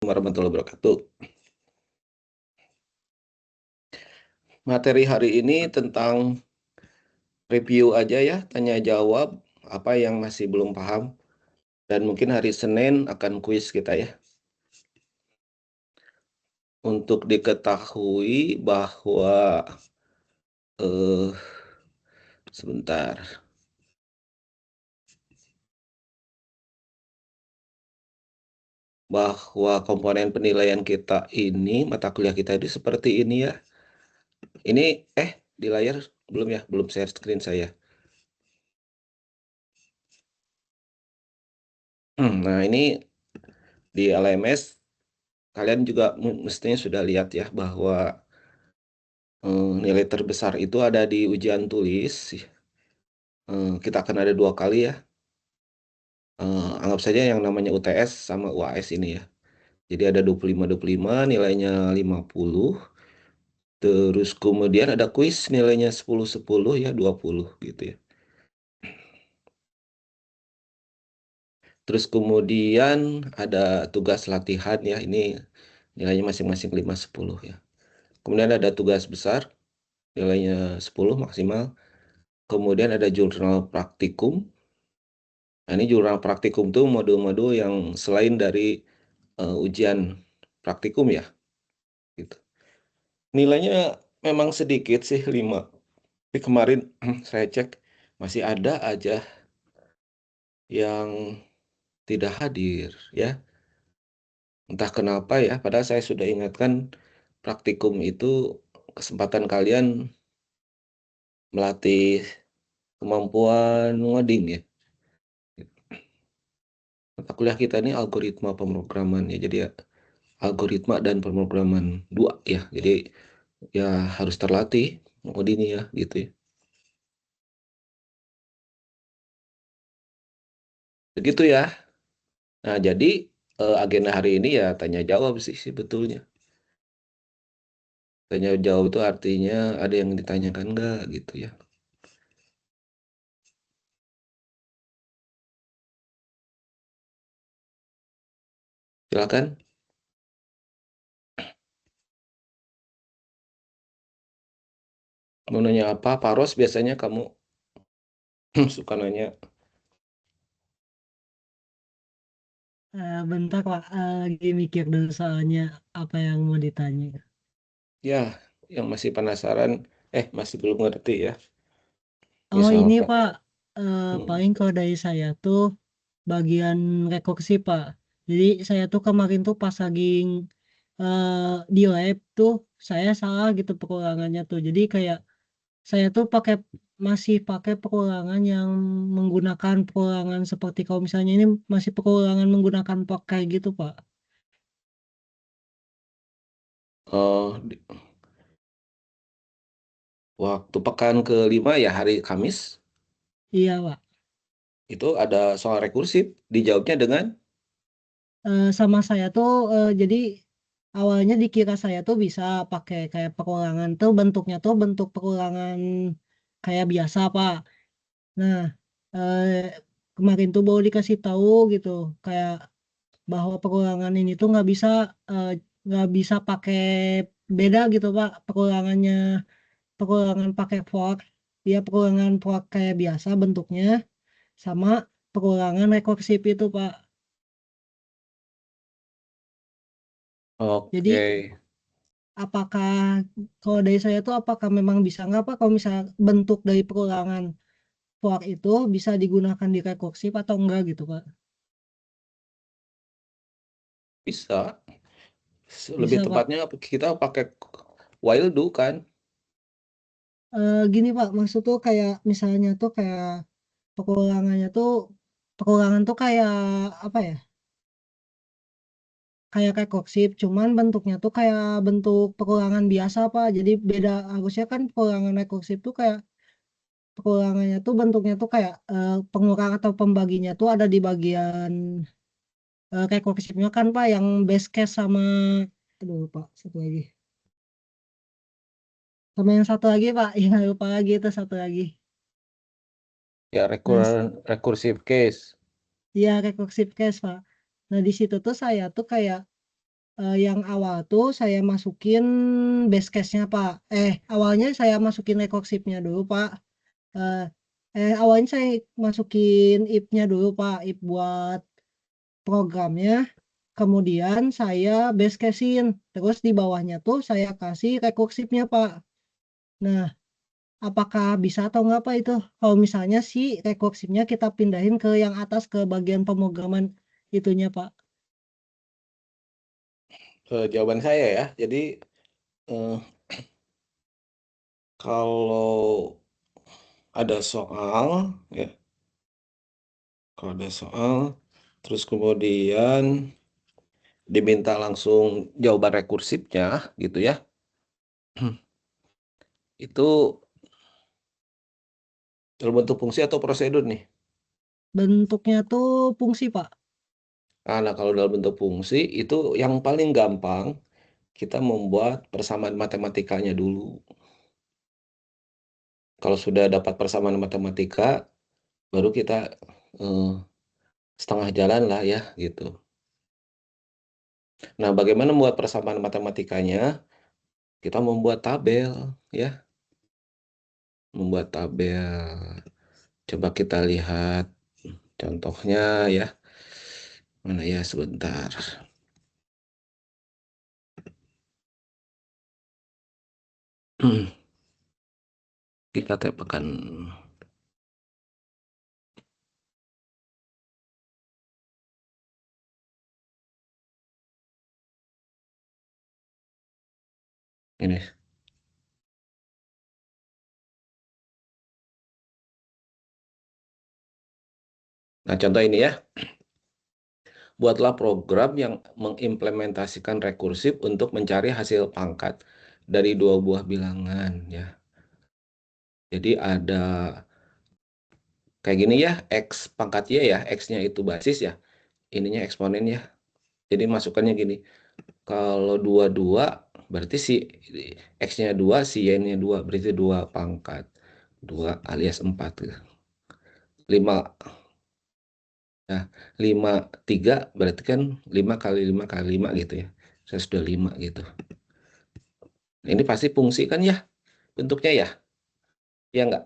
warahmatullahi wabarakatuh. Materi hari ini tentang review aja ya, tanya jawab apa yang masih belum paham. Dan mungkin hari Senin akan kuis kita ya. Untuk diketahui bahwa sebentar. Bahwa komponen penilaian kita ini, mata kuliah kita ini seperti ini ya. Ini di layar belum ya, belum share screen saya. Nah, ini di LMS kalian juga mestinya sudah lihat ya bahwa nilai terbesar itu ada di ujian tulis. Kita akan ada 2 kali ya. Anggap saja yang namanya UTS sama UAS ini ya. Jadi ada 25 nilainya 50. Terus kemudian ada kuis nilainya 10 ya 20 gitu ya. Terus kemudian ada tugas latihan ya, ini nilainya masing-masing 5 10 ya. Kemudian ada tugas besar nilainya 10 maksimal. Kemudian ada jurnal praktikum. Nah, ini jurnal praktikum tuh modul-modul yang selain dari ujian praktikum ya, gitu. Nilainya memang sedikit sih 5. Tapi kemarin saya cek masih ada aja yang tidak hadir ya. Entah kenapa ya, padahal saya sudah ingatkan praktikum itu kesempatan kalian melatih kemampuan ngoding ya. Mata kuliah kita ini algoritma pemrograman ya. Jadi ya algoritma dan pemrograman 2 ya. Jadi ya harus terlatih ngoding ya gitu ya. Begitu ya. Nah, jadi agenda hari ini ya tanya jawab sih sebetulnya. Tanya jawab itu artinya ada yang ditanyakan enggak gitu ya. Silakan. Mau nanya apa? Paros biasanya kamu suka nanya. Bentar Pak, lagi mikir dulu soalnya apa yang mau ditanya. Ya, yang masih penasaran, masih belum ngerti ya. Oh ini Misalkan. Pak, Hmm. paling kalau dari saya tuh bagian rekursi Pak. Jadi saya tuh kemarin tuh pas lagi eh, di lab tuh saya salah gitu pengulangannya tuh. Jadi kayak saya tuh masih pakai pengulangan yang menggunakan pengulangan seperti kalau misalnya ini masih pengulangan menggunakan pakai gitu Pak. Oh, waktu pekan kelima ya hari Kamis, Iya Pak. itu ada soal rekursif, dijawabnya dengan, Sama saya tuh jadi awalnya dikira saya tuh bisa pakai kayak pengulangan tuh bentuknya tuh bentuk pengulangan kayak biasa Pak. Nah eh, kemarin tuh baru dikasih tahu gitu kayak bahwa pengulangan ini tuh eh, nggak bisa pakai beda gitu Pak pengulangannya pengulangan pakai fork dia pengulangan fork kayak biasa bentuknya sama pengulangan rekursif itu Pak. oke. Jadi apakah kalau dari saya tuh apakah memang bisa nggak Pak kalau misalnya bentuk dari pengulangan fork itu bisa digunakan di rekursif atau enggak gitu Pak? Bisa. Lebih Bisa Pak. tepatnya kita pakai while do kan. Gini Pak, maksud tuh kayak misalnya tuh kayak pengulangannya tuh pengulangan tuh kayak apa ya? Kayak rekursif, cuman bentuknya tuh kayak bentuk pengulangan biasa Pak. Jadi beda harusnya kan pengulangan rekursif tuh kayak pengulangannya tuh bentuknya tuh kayak pengurang atau pembaginya tuh ada di bagian rekursifnya kan Pak yang base case sama aduh Pak satu lagi sama yang satu lagi Pak yang lupa lagi itu satu lagi Ya, nah recursive case. ya rekursif case Pak. Nah di situ tuh saya tuh kayak Yang awal tuh saya masukin base case-nya Pak. Awalnya saya masukin rekorsifnya dulu Pak. Eh, Awalnya saya masukin if-nya dulu Pak, if buat programnya. Kemudian saya base case-in. Terus di bawahnya tuh saya kasih rekursifnya Pak. Nah, apakah bisa atau enggak Pak itu? Kalau misalnya si rekursifnya kita pindahin ke yang atas ke bagian pemrograman itunya Pak. Jawaban saya ya. Jadi eh, kalau ada soal ya, kalau ada soal terus kemudian diminta langsung jawaban rekursifnya gitu ya. Itu dalam bentuk fungsi atau prosedur nih? Bentuknya tuh fungsi Pak. Nah, kalau dalam bentuk fungsi itu yang paling gampang kita membuat persamaan matematikanya dulu. Kalau sudah dapat persamaan matematika, baru kita eh, setengah jalan lah ya gitu. Nah, bagaimana membuat persamaan matematikanya? Kita membuat tabel ya, membuat tabel. Coba kita lihat contohnya ya. Mana ya sebentar. Kita tepakan ini. Nah, contoh ini ya. Buatlah program yang mengimplementasikan rekursif untuk mencari hasil pangkat dari dua buah bilangan ya. Jadi ada kayak gini ya, X pangkat Y ya, X-nya itu basis ya, ininya eksponen ya. Jadi masukannya gini, kalau dua-dua berarti si X-nya 2, si Y-nya 2, berarti 2 pangkat. 2 alias 4. 5, nah 5, 3 berarti kan 5 kali 5 kali 5 gitu ya. Saya sudah 5 gitu. Ini pasti fungsi kan ya bentuknya ya? Ya enggak?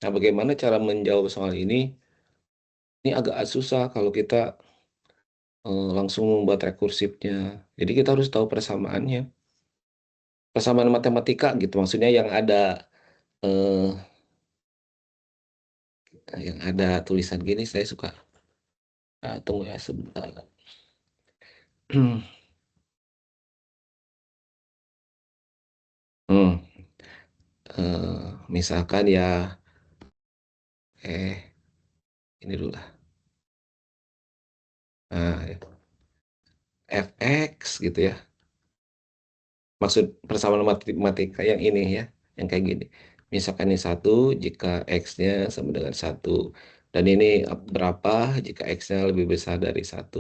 Nah, bagaimana cara menjawab soal ini? Ini agak susah kalau kita langsung membuat rekursifnya. Jadi kita harus tahu persamaannya. Persamaan matematika gitu maksudnya eh, yang ada tulisan gini saya suka. Nah, tunggu ya sebentar. Hmm, misalkan ya ini dulu lah. Nah, fx gitu ya. Maksud persamaan matematika yang ini ya, yang kayak gini. Misalkan ini satu jika x-nya sama dengan satu. Dan ini berapa jika x-nya lebih besar dari satu.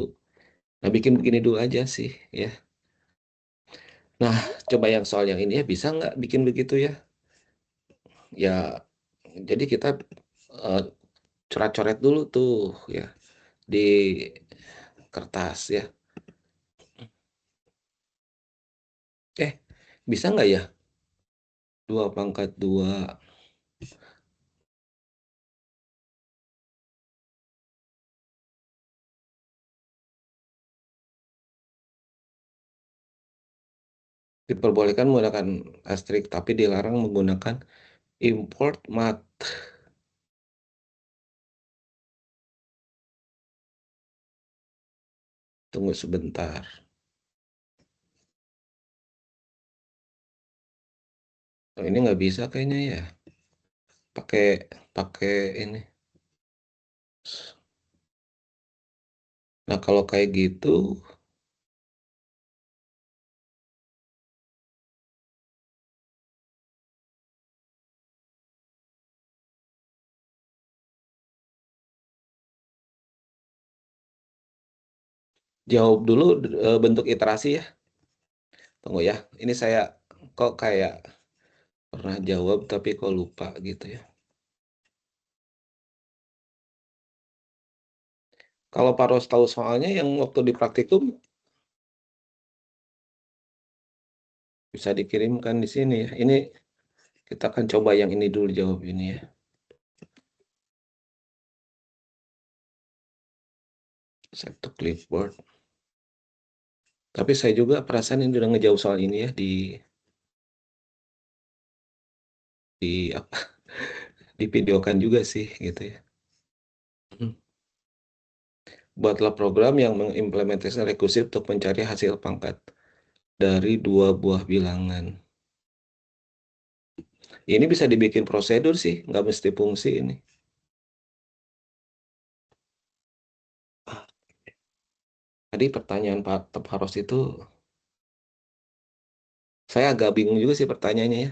Nah, bikin begini dulu aja sih ya. Nah, coba yang soal yang ini ya bisa nggak bikin begitu ya? Ya, jadi kita eh, coret-coret dulu tuh ya di kertas ya. Eh, bisa nggak ya? 2 pangkat 2 diperbolehkan menggunakan asterisk, tapi dilarang menggunakan import mat. Tunggu sebentar. Oh, ini nggak bisa kayaknya ya. Pakai pakai ini. Nah, kalau kayak gitu, jawab dulu bentuk iterasi ya. Tunggu ya. Ini saya kok kayak pernah jawab tapi kok lupa gitu ya. Kalau Pak Ros tahu soalnya yang waktu di praktikum bisa dikirimkan di sini ya. Ini kita akan coba yang ini dulu jawab ini ya. Satu clipboard. Tapi saya juga perasaan ini udah ngejauh soal ini ya di apa di videokan juga sih gitu ya. Hmm. Buatlah program yang mengimplementasikan rekursif untuk mencari hasil pangkat dari dua buah bilangan. Ini bisa dibikin prosedur sih, nggak mesti fungsi ini. Tadi pertanyaan Pak Tepharos itu, saya agak bingung juga sih pertanyaannya ya.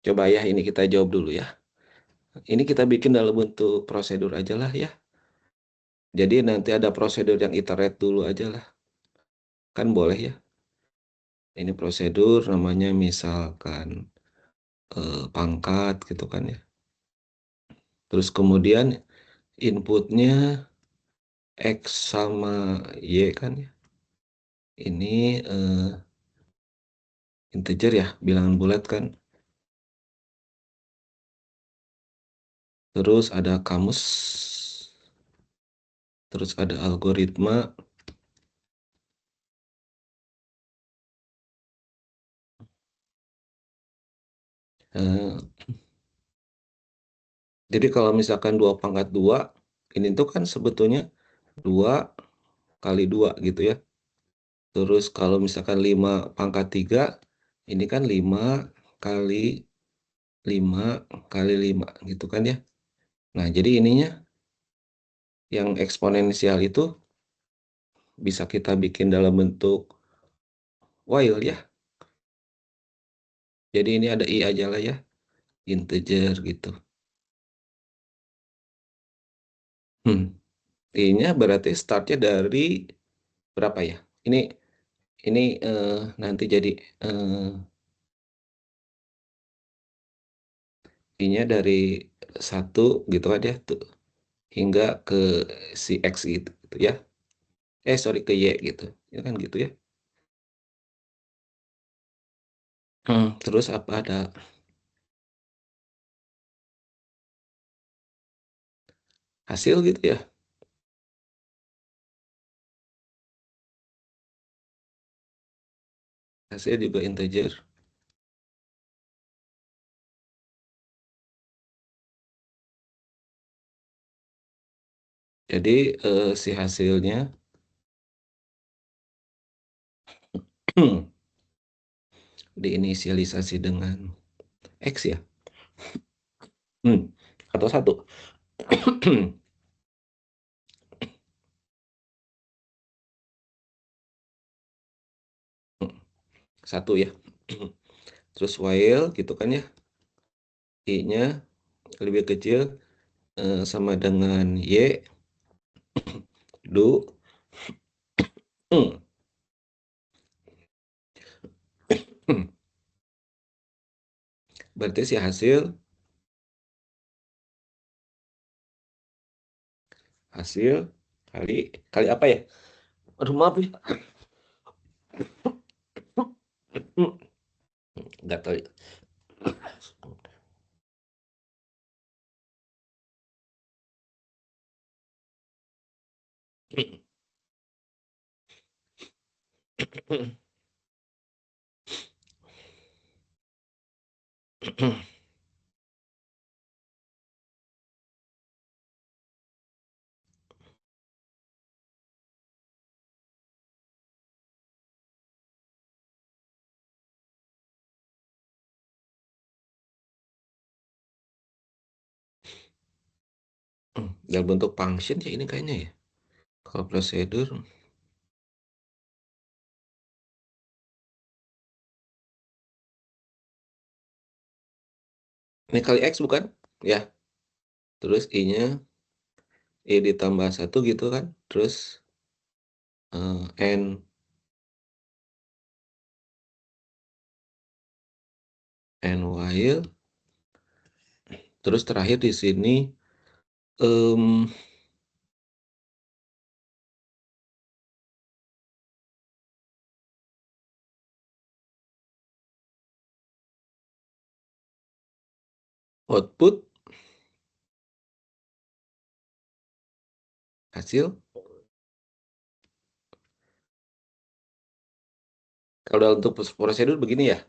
Coba ya, ini kita jawab dulu ya. Ini kita bikin dalam bentuk prosedur aja lah ya. Jadi nanti ada prosedur yang iterate dulu aja lah. Kan boleh ya. Ini prosedur namanya misalkan pangkat gitu kan ya. Terus kemudian inputnya X sama Y kan ya. Ini integer ya, bilangan bulat kan. Terus ada kamus, terus ada algoritma. Eh, jadi kalau misalkan 2 pangkat 2, ini tuh kan sebetulnya 2 kali 2 gitu ya. Terus kalau misalkan 5 pangkat 3, ini kan 5 kali 5 kali 5 gitu kan ya. Nah, jadi ininya yang eksponensial itu bisa kita bikin dalam bentuk while ya. Jadi ini ada i aja lah ya, integer gitu. Hmm. I-nya berarti startnya dari berapa ya? Ini nanti jadi I-nya dari 1 gitu kan ya tuh hingga ke si X gitu ya. Sorry ke Y gitu. Ya kan gitu ya. Terus apa ada hasil gitu ya. Hasil juga integer. Jadi si hasilnya diinisialisasi dengan X ya. Hmm. Atau 1. 1 ya. Terus while gitu kan ya. I-nya lebih kecil sama dengan Y, do. Berarti si hasil kali kali apa ya? Aduh maaf ya. Nggak tahu. Dalam bentuk function ya ini kayaknya ya. Kalau prosedur, ini kali X bukan? Ya, terus I-nya I ditambah 1 gitu kan. Terus N while. Terus terakhir di sini Em, output hasil. Kalau untuk prosedur begini ya.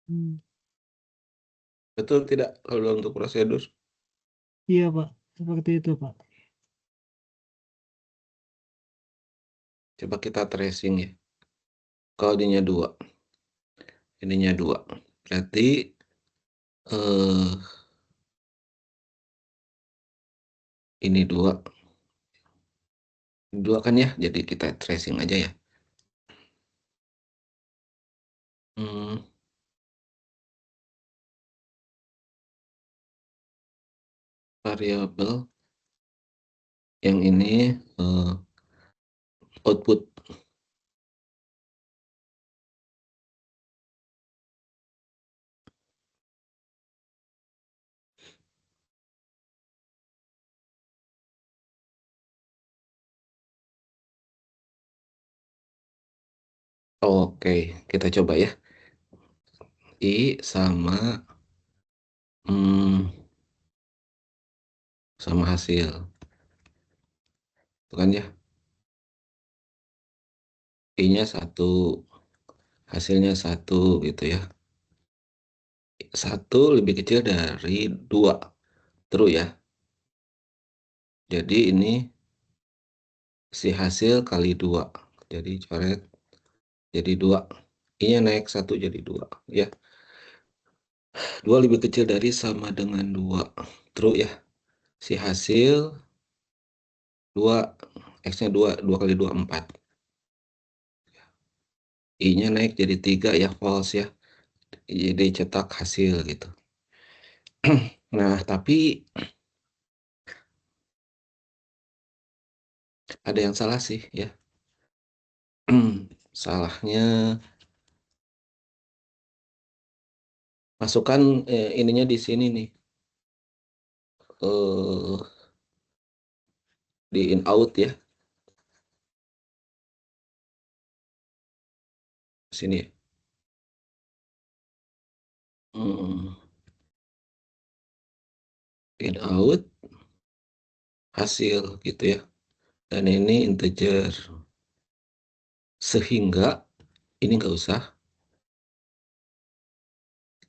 Hmm. Betul tidak kalau untuk prosedur? Iya Pak, seperti itu Pak. Coba kita tracing ya. Kalau ininya dua. Berarti eh, ini dua kan ya. Jadi kita tracing aja ya. Hmm, variabel yang ini output. Oke, kita coba ya. I hmm, sama hasil. Itu kan ya. I-nya 1, hasilnya 1 gitu ya. 1 lebih kecil dari 2. True ya. Jadi ini si hasil kali 2. Jadi coret jadi 2. I-nya naik 1 jadi 2 ya. 2 lebih kecil dari sama dengan 2. True ya. Si hasil 2, X-nya 2, 2 kali 2 4. I-nya naik jadi 3 ya, false ya. Jadi cetak hasil gitu. Nah, tapi ada yang salah sih ya. Salahnya masukkan ininya di sini nih. Eh di in out ya. Sini ya. Hmm, in out hasil gitu ya. Dan ini integer. Sehingga ini nggak usah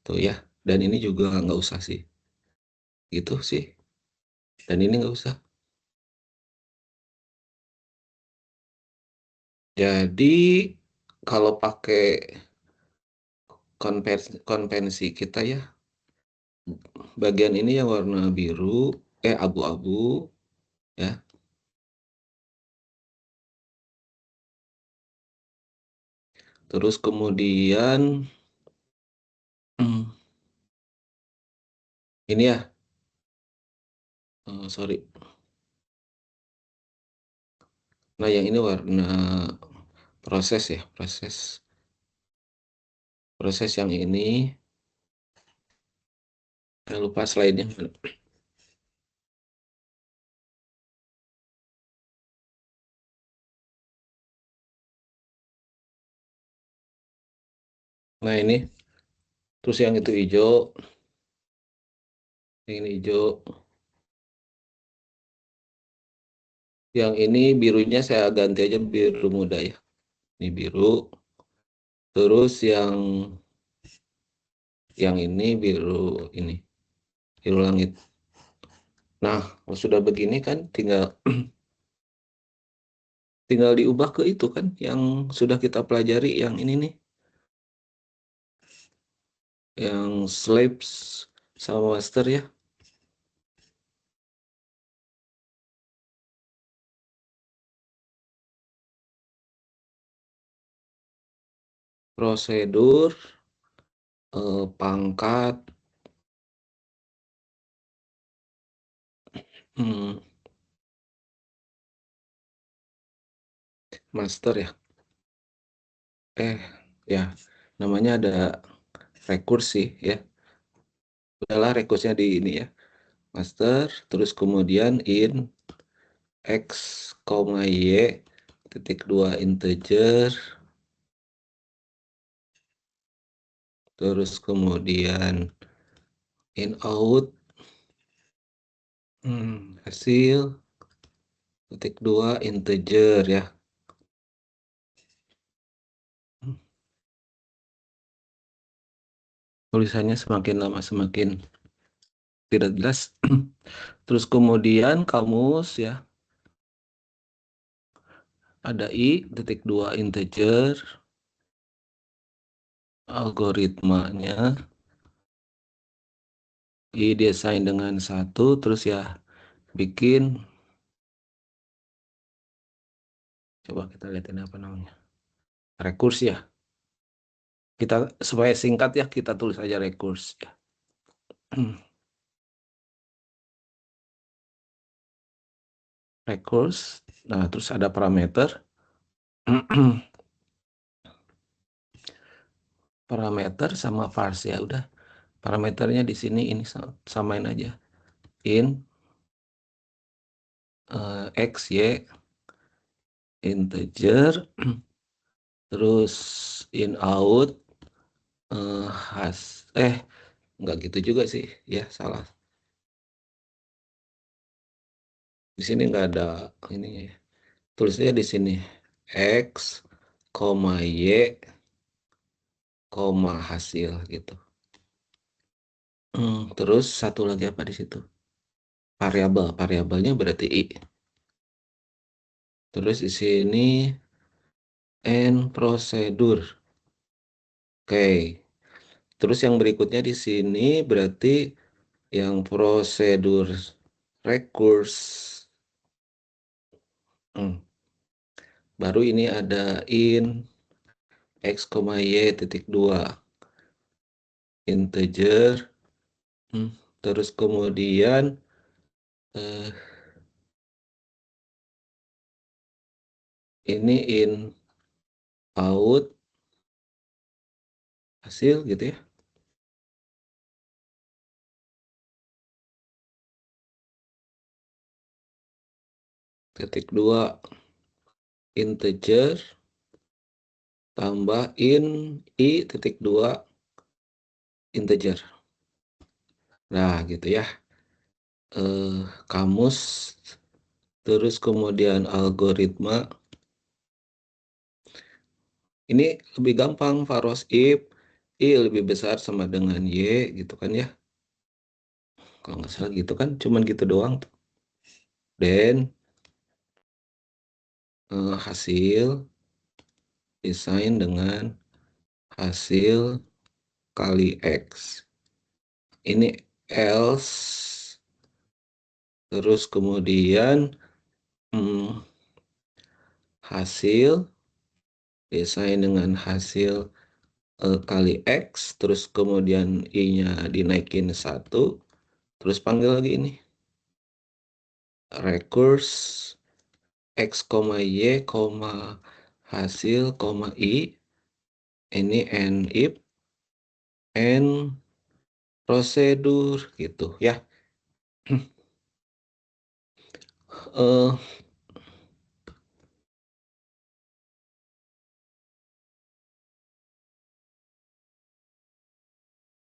tuh ya. Dan ini juga nggak usah sih. Gitu sih. Dan ini nggak usah. Jadi kalau pakai konvensi kita ya, bagian ini yang warna biru, abu-abu ya. Terus kemudian ini ya, sorry. Nah yang ini warna proses ya, proses yang ini. Saya lupa slide-nya. Nah ini, terus yang itu hijau, yang ini hijau. Yang ini birunya saya ganti aja biru muda ya. Ini biru. Terus yang ini biru langit. Nah, kalau sudah begini kan tinggal diubah ke itu kan yang sudah kita pelajari yang ini nih, yang slaves sama master ya. prosedur, pangkat, hmm, master ya. Ya, namanya ada rekursi ya. Udahlah rekursnya di ini ya. Master, terus kemudian in x, y, titik 2 integer, terus kemudian in out, hasil, titik 2 integer ya. Tulisannya semakin lama semakin tidak jelas. Terus kemudian kamus ya, ada i, titik 2 integer, algoritmanya, i desain dengan 1, terus ya bikin, coba kita lihatin apa namanya, rekurs ya. Kita supaya singkat ya, kita tulis aja rekurs ya. Rekurs, nah terus ada parameter. Parameter sama vars ya udah. Parameternya di sini ini samain aja. In x, y, integer, terus in out, nggak gitu juga sih ya, salah. Di sini nggak ada ini ya. Tulisnya di sini x, y, hasil gitu. Terus satu lagi apa di situ? Variabelnya berarti i. Terus di sini n prosedur. Oke. Terus yang berikutnya di sini berarti yang prosedur rekurs. Baru ini ada in x, y titik 2 integer. Terus kemudian eh, ini in out hasil gitu ya. Titik 2 integer tambah in i titik 2 integer. Nah, gitu ya. Kamus, terus kemudian algoritma. Ini lebih gampang, Faros if i lebih besar sama dengan y gitu kan ya. Kalau nggak salah gitu kan, cuman gitu doang tuh. Dan hasil desain dengan hasil kali x. Ini else, terus kemudian hasil desain dengan hasil kali x, terus kemudian i-nya dinaikin 1, terus panggil lagi ini recurse x, y, hasil, i, ini and if, and prosedur gitu ya. Eh,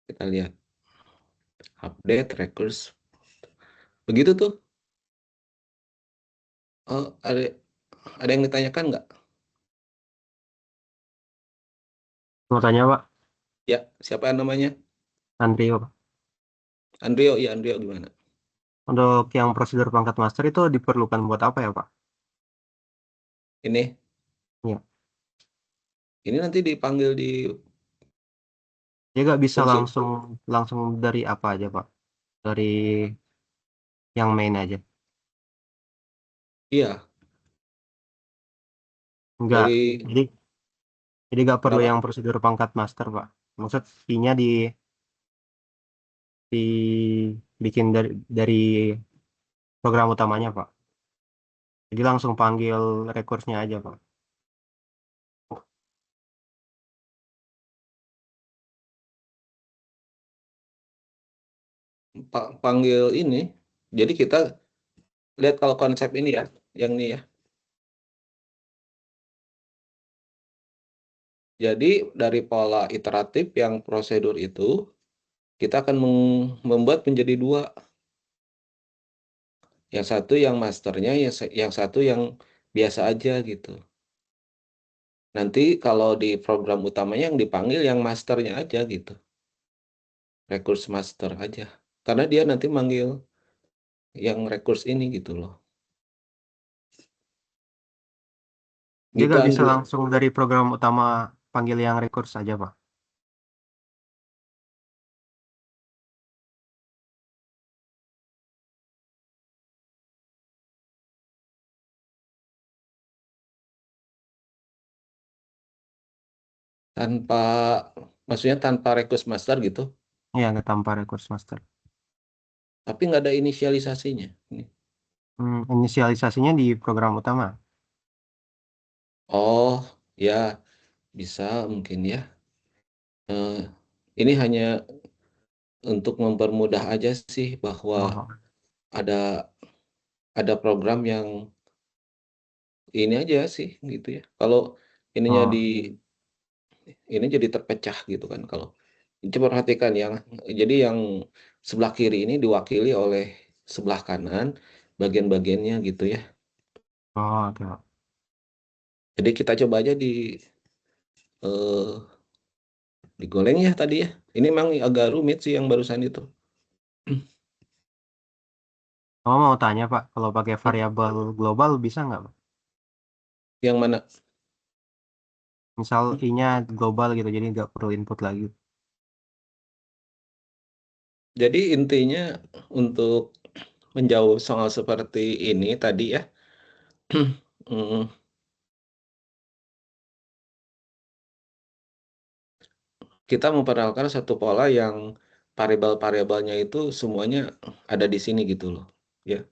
kita lihat update recurse. Begitu tuh. Ada yang ditanyakan nggak? Mau tanya Pak, Ya, siapa namanya? Andrio Pak. Andrio, ya Andrio gimana? Untuk yang prosedur pangkat master itu diperlukan buat apa ya Pak? Ini, Ya, ini nanti dipanggil di dia nggak bisa fungsi. langsung langsung dari apa aja Pak? Dari yang main aja. Iya, Enggak. dari Jadi Jadi nggak perlu Kenapa? yang prosedur pangkat master, Pak. Maksud I-nya dibikin dari program utamanya, Pak. Jadi langsung panggil rekursnya aja, Pak. Panggil ini. Jadi kita lihat kalau konsep ini ya, yang ini ya. Jadi dari pola iteratif yang prosedur itu, kita akan membuat menjadi dua. Yang satu yang masternya, yang satu yang biasa aja gitu. Nanti kalau di program utamanya yang dipanggil yang masternya aja gitu. Rekurs master aja. Karena dia nanti manggil yang rekurs ini gitu loh. Dia Gitu nggak bisa Andrew. langsung dari program utama panggil yang rekurs aja, Pak. Tanpa, maksudnya tanpa request master gitu. Iya, nggak tanpa rekurs master. Tapi nggak ada inisialisasinya. Ini. Inisialisasinya di program utama. Oh, ya bisa mungkin ya. Eh, ini hanya untuk mempermudah aja sih bahwa Oh, ada ada program yang ini aja sih gitu ya. Kalau ininya di oh, ini jadi terpecah gitu kan kalau coba perhatikan jadi yang sebelah kiri ini diwakili oleh sebelah kanan bagian-bagiannya gitu ya. oh, oke, Pak. Jadi kita coba aja eh, digoleng ya tadi ya. Ini memang agak rumit sih yang barusan itu. Oh, mau tanya, Pak, kalau pakai variabel global bisa nggak, Pak? Yang mana? Misal I-nya global gitu, jadi nggak perlu input lagi. Jadi intinya untuk menjawab soal seperti ini tadi ya, mm, kita memperkenalkan satu pola yang variabel-variabelnya itu semuanya ada di sini gitu loh. Ya.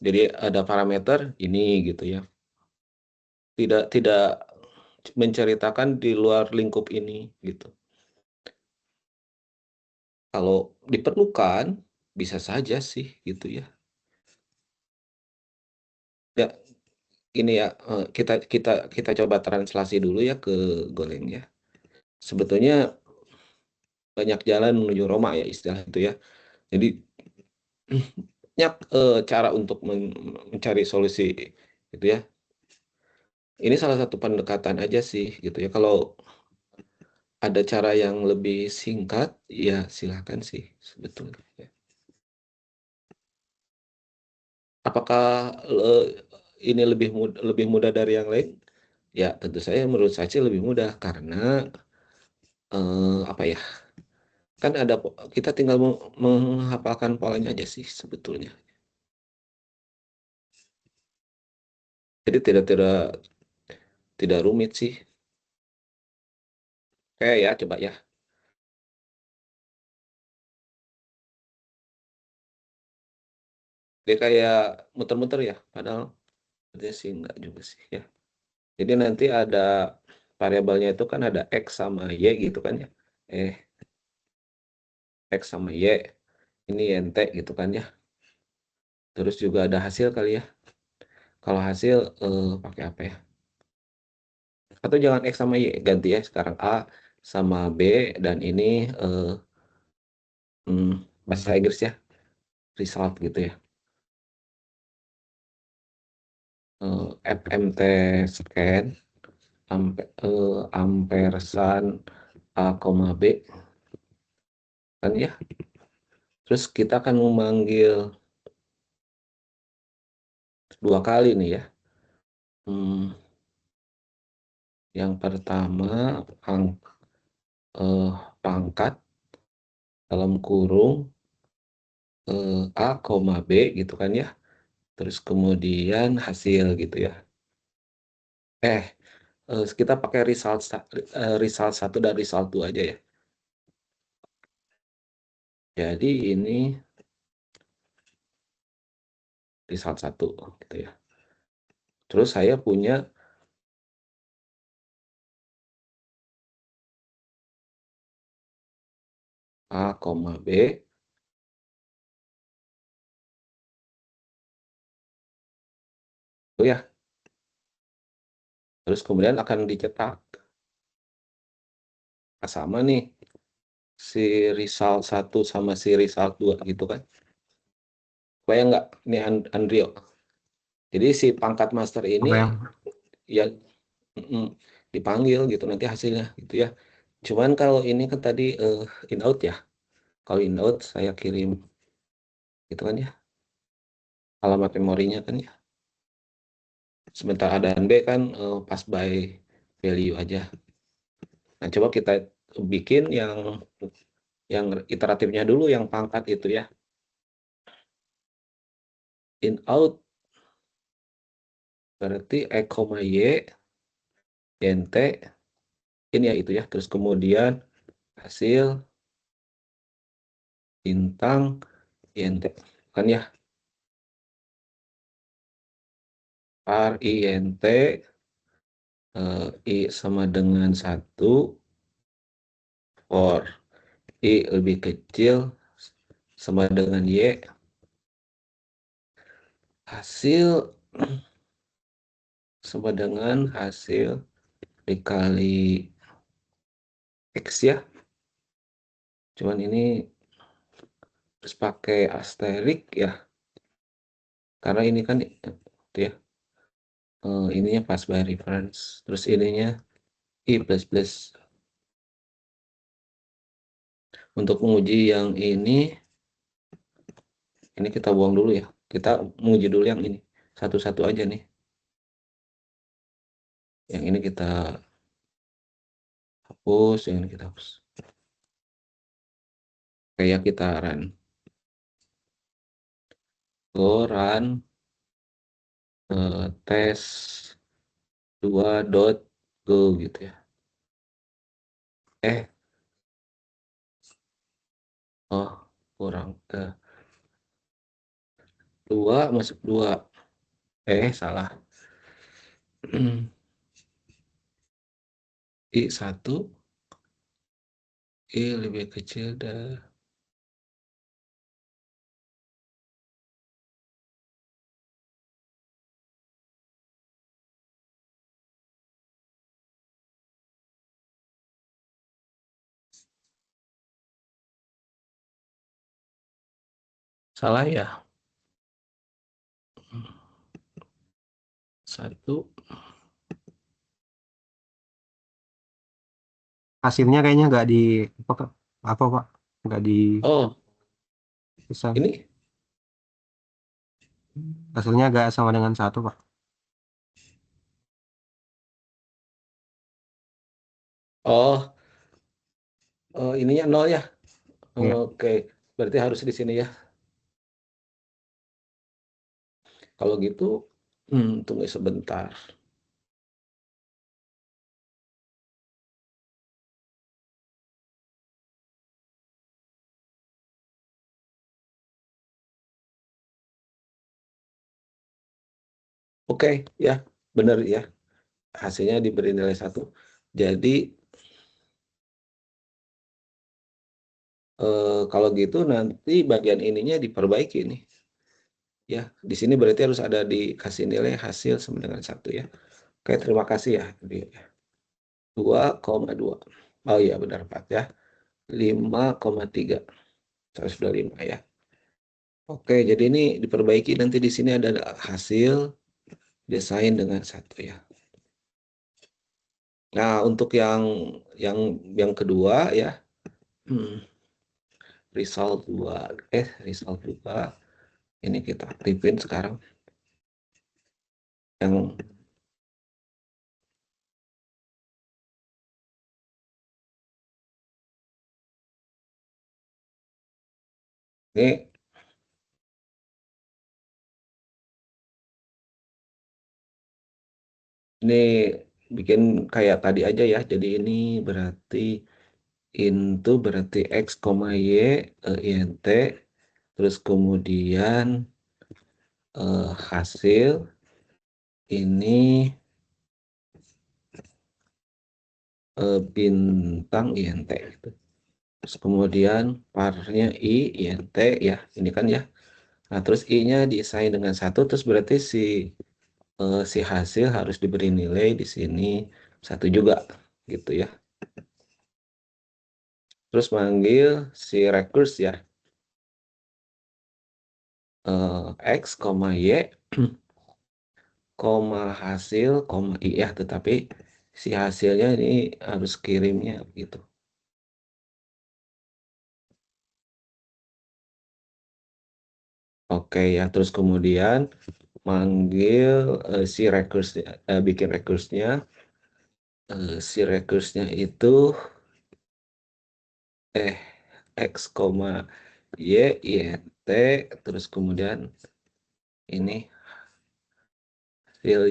Jadi ada parameter ini gitu ya. Tidak menceritakan di luar lingkup ini gitu. Kalau diperlukan bisa saja sih gitu ya. Ya, ini ya kita kita kita coba translasi dulu ya ke Goleng ya. Sebetulnya banyak jalan menuju Roma ya istilah itu ya. Jadi banyak cara untuk mencari solusi gitu ya. Ini salah satu pendekatan aja sih gitu ya. Kalau ada cara yang lebih singkat, ya silakan sih sebetulnya. Ya. Apakah eh, ini lebih mudah dari yang lain? Ya tentu saya menurut saya sih lebih mudah karena apa ya? Kan ada kita tinggal menghafalkan polanya aja sih sebetulnya. Jadi tidak rumit sih. Kayak ya coba ya. Dia kayak muter-muter ya. Padahal dia sih enggak juga sih ya. Jadi nanti ada variabelnya itu kan ada X sama Y gitu kan ya. Eh, X sama Y. Ini nt gitu kan ya. Terus juga ada hasil kali ya. Kalau hasil pakai apa ya? Atau jangan X sama Y, ganti ya sekarang A sama B dan ini eh, bahasa Inggris ya, result gitu ya. FMT scan amperesan A, B kan ya. Terus kita akan memanggil dua kali nih ya. Hmm, yang pertama eh, pangkat dalam kurung A, B gitu kan ya. Terus kemudian hasil gitu ya. Eh, kita pakai result 1 dan result 2 aja ya. Jadi ini result 1 gitu ya. Terus saya punya A, B. Oh ya. Terus kemudian akan dicetak. Nah, sama nih si result 1 sama si result 2 gitu kan. Bayang nggak ini Andrio? Jadi si pangkat master ini Kebayang. ya dipanggil gitu nanti hasilnya gitu ya. Cuman kalau ini kan tadi in out ya. Kalau in out saya kirim gitu kan ya. Alamat memorinya kan ya. Sebentar A dan B kan pass by value aja. Nah, coba kita bikin yang iteratifnya dulu yang pangkat itu ya. In out berarti E, Y, int ini ya itu ya. Terus kemudian hasil bintang int kan ya. Var int I sama dengan 1 for I lebih kecil sama dengan Y hasil sama dengan hasil dikali X ya. Cuman ini terus pakai asterik ya. Karena ini kan itu ya. Ininya pas by reference. Terus ininya I plus plus. Untuk menguji yang ini kita buang dulu ya. Kita menguji dulu yang ini. Satu-satu aja nih. Yang ini kita hapus, yang ini kita hapus. Kayak kita run. Run tes 2.go gitu ya. Oh kurang 2 masuk 2. Salah. I1 I lebih kecil dari salah ya. 1 Hasilnya kayaknya nggak di apa Pak? Nggak di oh bisa. ini Hasilnya nggak sama dengan 1 Pak. oh ininya 0 ya. Iya. Oke, berarti harus di sini ya. Kalau gitu tunggu sebentar. Oke ya, benar ya. Hasilnya diberi nilai 1. Jadi kalau gitu nanti bagian ininya diperbaiki nih. Ya, di sini berarti harus ada dikasih nilai hasil sama dengan 1 ya. Oke, terima kasih ya. 2,2. Oh iya benar Pak ya. 5,3. Saya sudah 5 ya. Oke, jadi ini diperbaiki nanti di sini ada hasil desain dengan 1 ya. Nah, untuk yang yang kedua ya. Result 2. Result 2. Ini kita aktifin sekarang. Yang ini ini bikin kayak tadi aja ya. Jadi ini berarti into berarti X, Y, INT. Terus kemudian hasil ini bintang INT gitu. Terus kemudian parnya INT ya, ini kan ya. Nah, terus I-nya diasign dengan 1, terus berarti si hasil harus diberi nilai di sini 1 juga gitu ya. Terus manggil si recurse ya. X, Y, hasil, I ya, tetapi si hasilnya ini harus kirimnya gitu. Oke ya, terus kemudian manggil si recurse, bikin recurse-nya. Si recurse-nya itu X, Y, INT, terus kemudian ini hasil,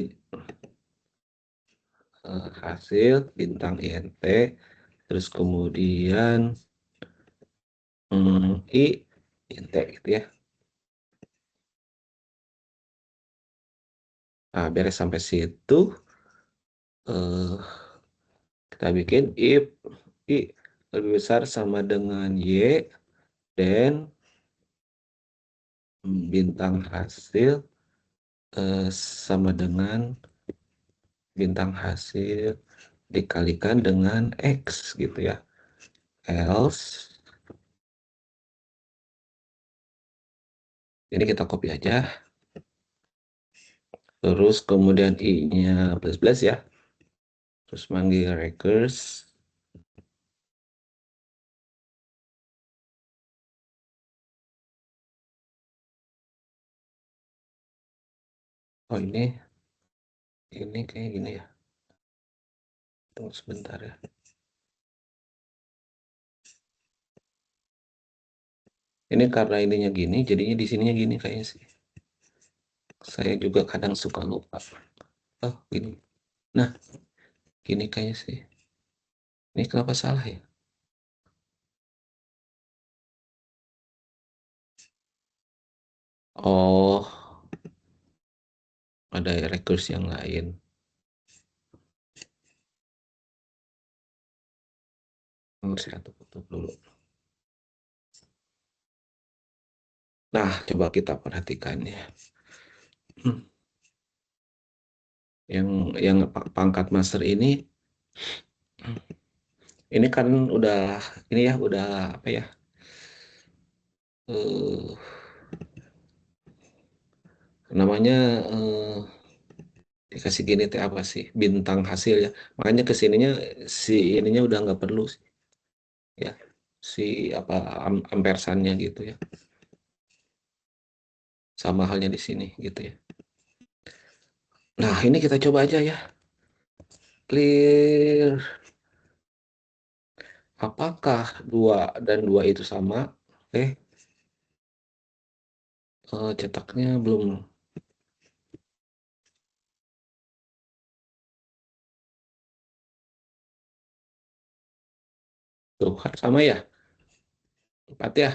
hasil bintang INT, terus kemudian INT gitu ya. Nah, beres sampai situ, eh, kita bikin if I lebih besar sama dengan Y, dan bintang hasil sama dengan bintang hasil dikalikan dengan X gitu ya. Else, ini kita copy aja. Terus kemudian I-nya plus ya. Terus manggil recurse. Oh, ini kayak gini ya. Tunggu sebentar ya. Ini karena ininya gini, jadinya di sininya gini kayaknya sih. Saya juga kadang suka lupa. Oh, gini. Nah, gini kayaknya sih. Ini kenapa salah ya? Oh, ada recurse yang lain. Saya tutup dulu. Nah, coba kita perhatikan ya. Yang pangkat master ini kan udah ini ya, udah apa ya? eh Namanya dikasih gini teh apa sih? Bintang hasil ya. Makanya kesininya si ininya udah nggak perlu sih, ya. Si apa ampersannya gitu ya. Sama halnya di sini gitu ya. Nah, ini kita coba aja ya. Clear. Apakah 2 dan 2 itu sama? Cetaknya belum. Tuh, kan sama ya? 4 ya?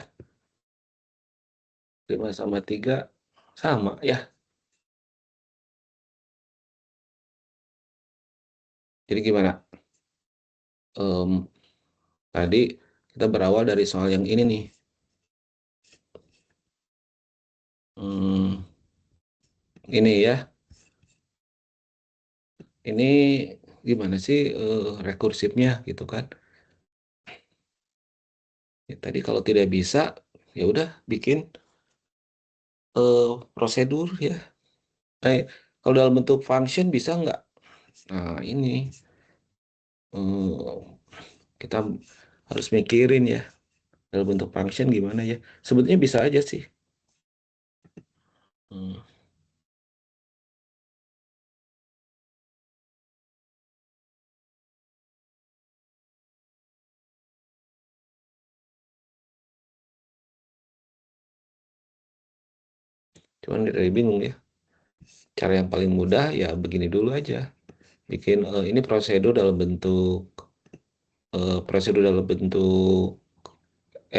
5 sama 3 sama ya. Jadi gimana? Em, Tadi kita berawal dari soal yang ini nih. Hmm, ini ya. Ini gimana sih rekursifnya gitu kan? Ya, tadi kalau tidak bisa, ya udah bikin prosedur ya. Kalau dalam bentuk function bisa nggak? Nah, ini eh, kita harus mikirin ya, dalam bentuk function gimana ya. Sebetulnya bisa aja sih. Hmm, Cuman dari bingung ya. Cara yang paling mudah ya begini dulu aja. bikin ini prosedur dalam bentuk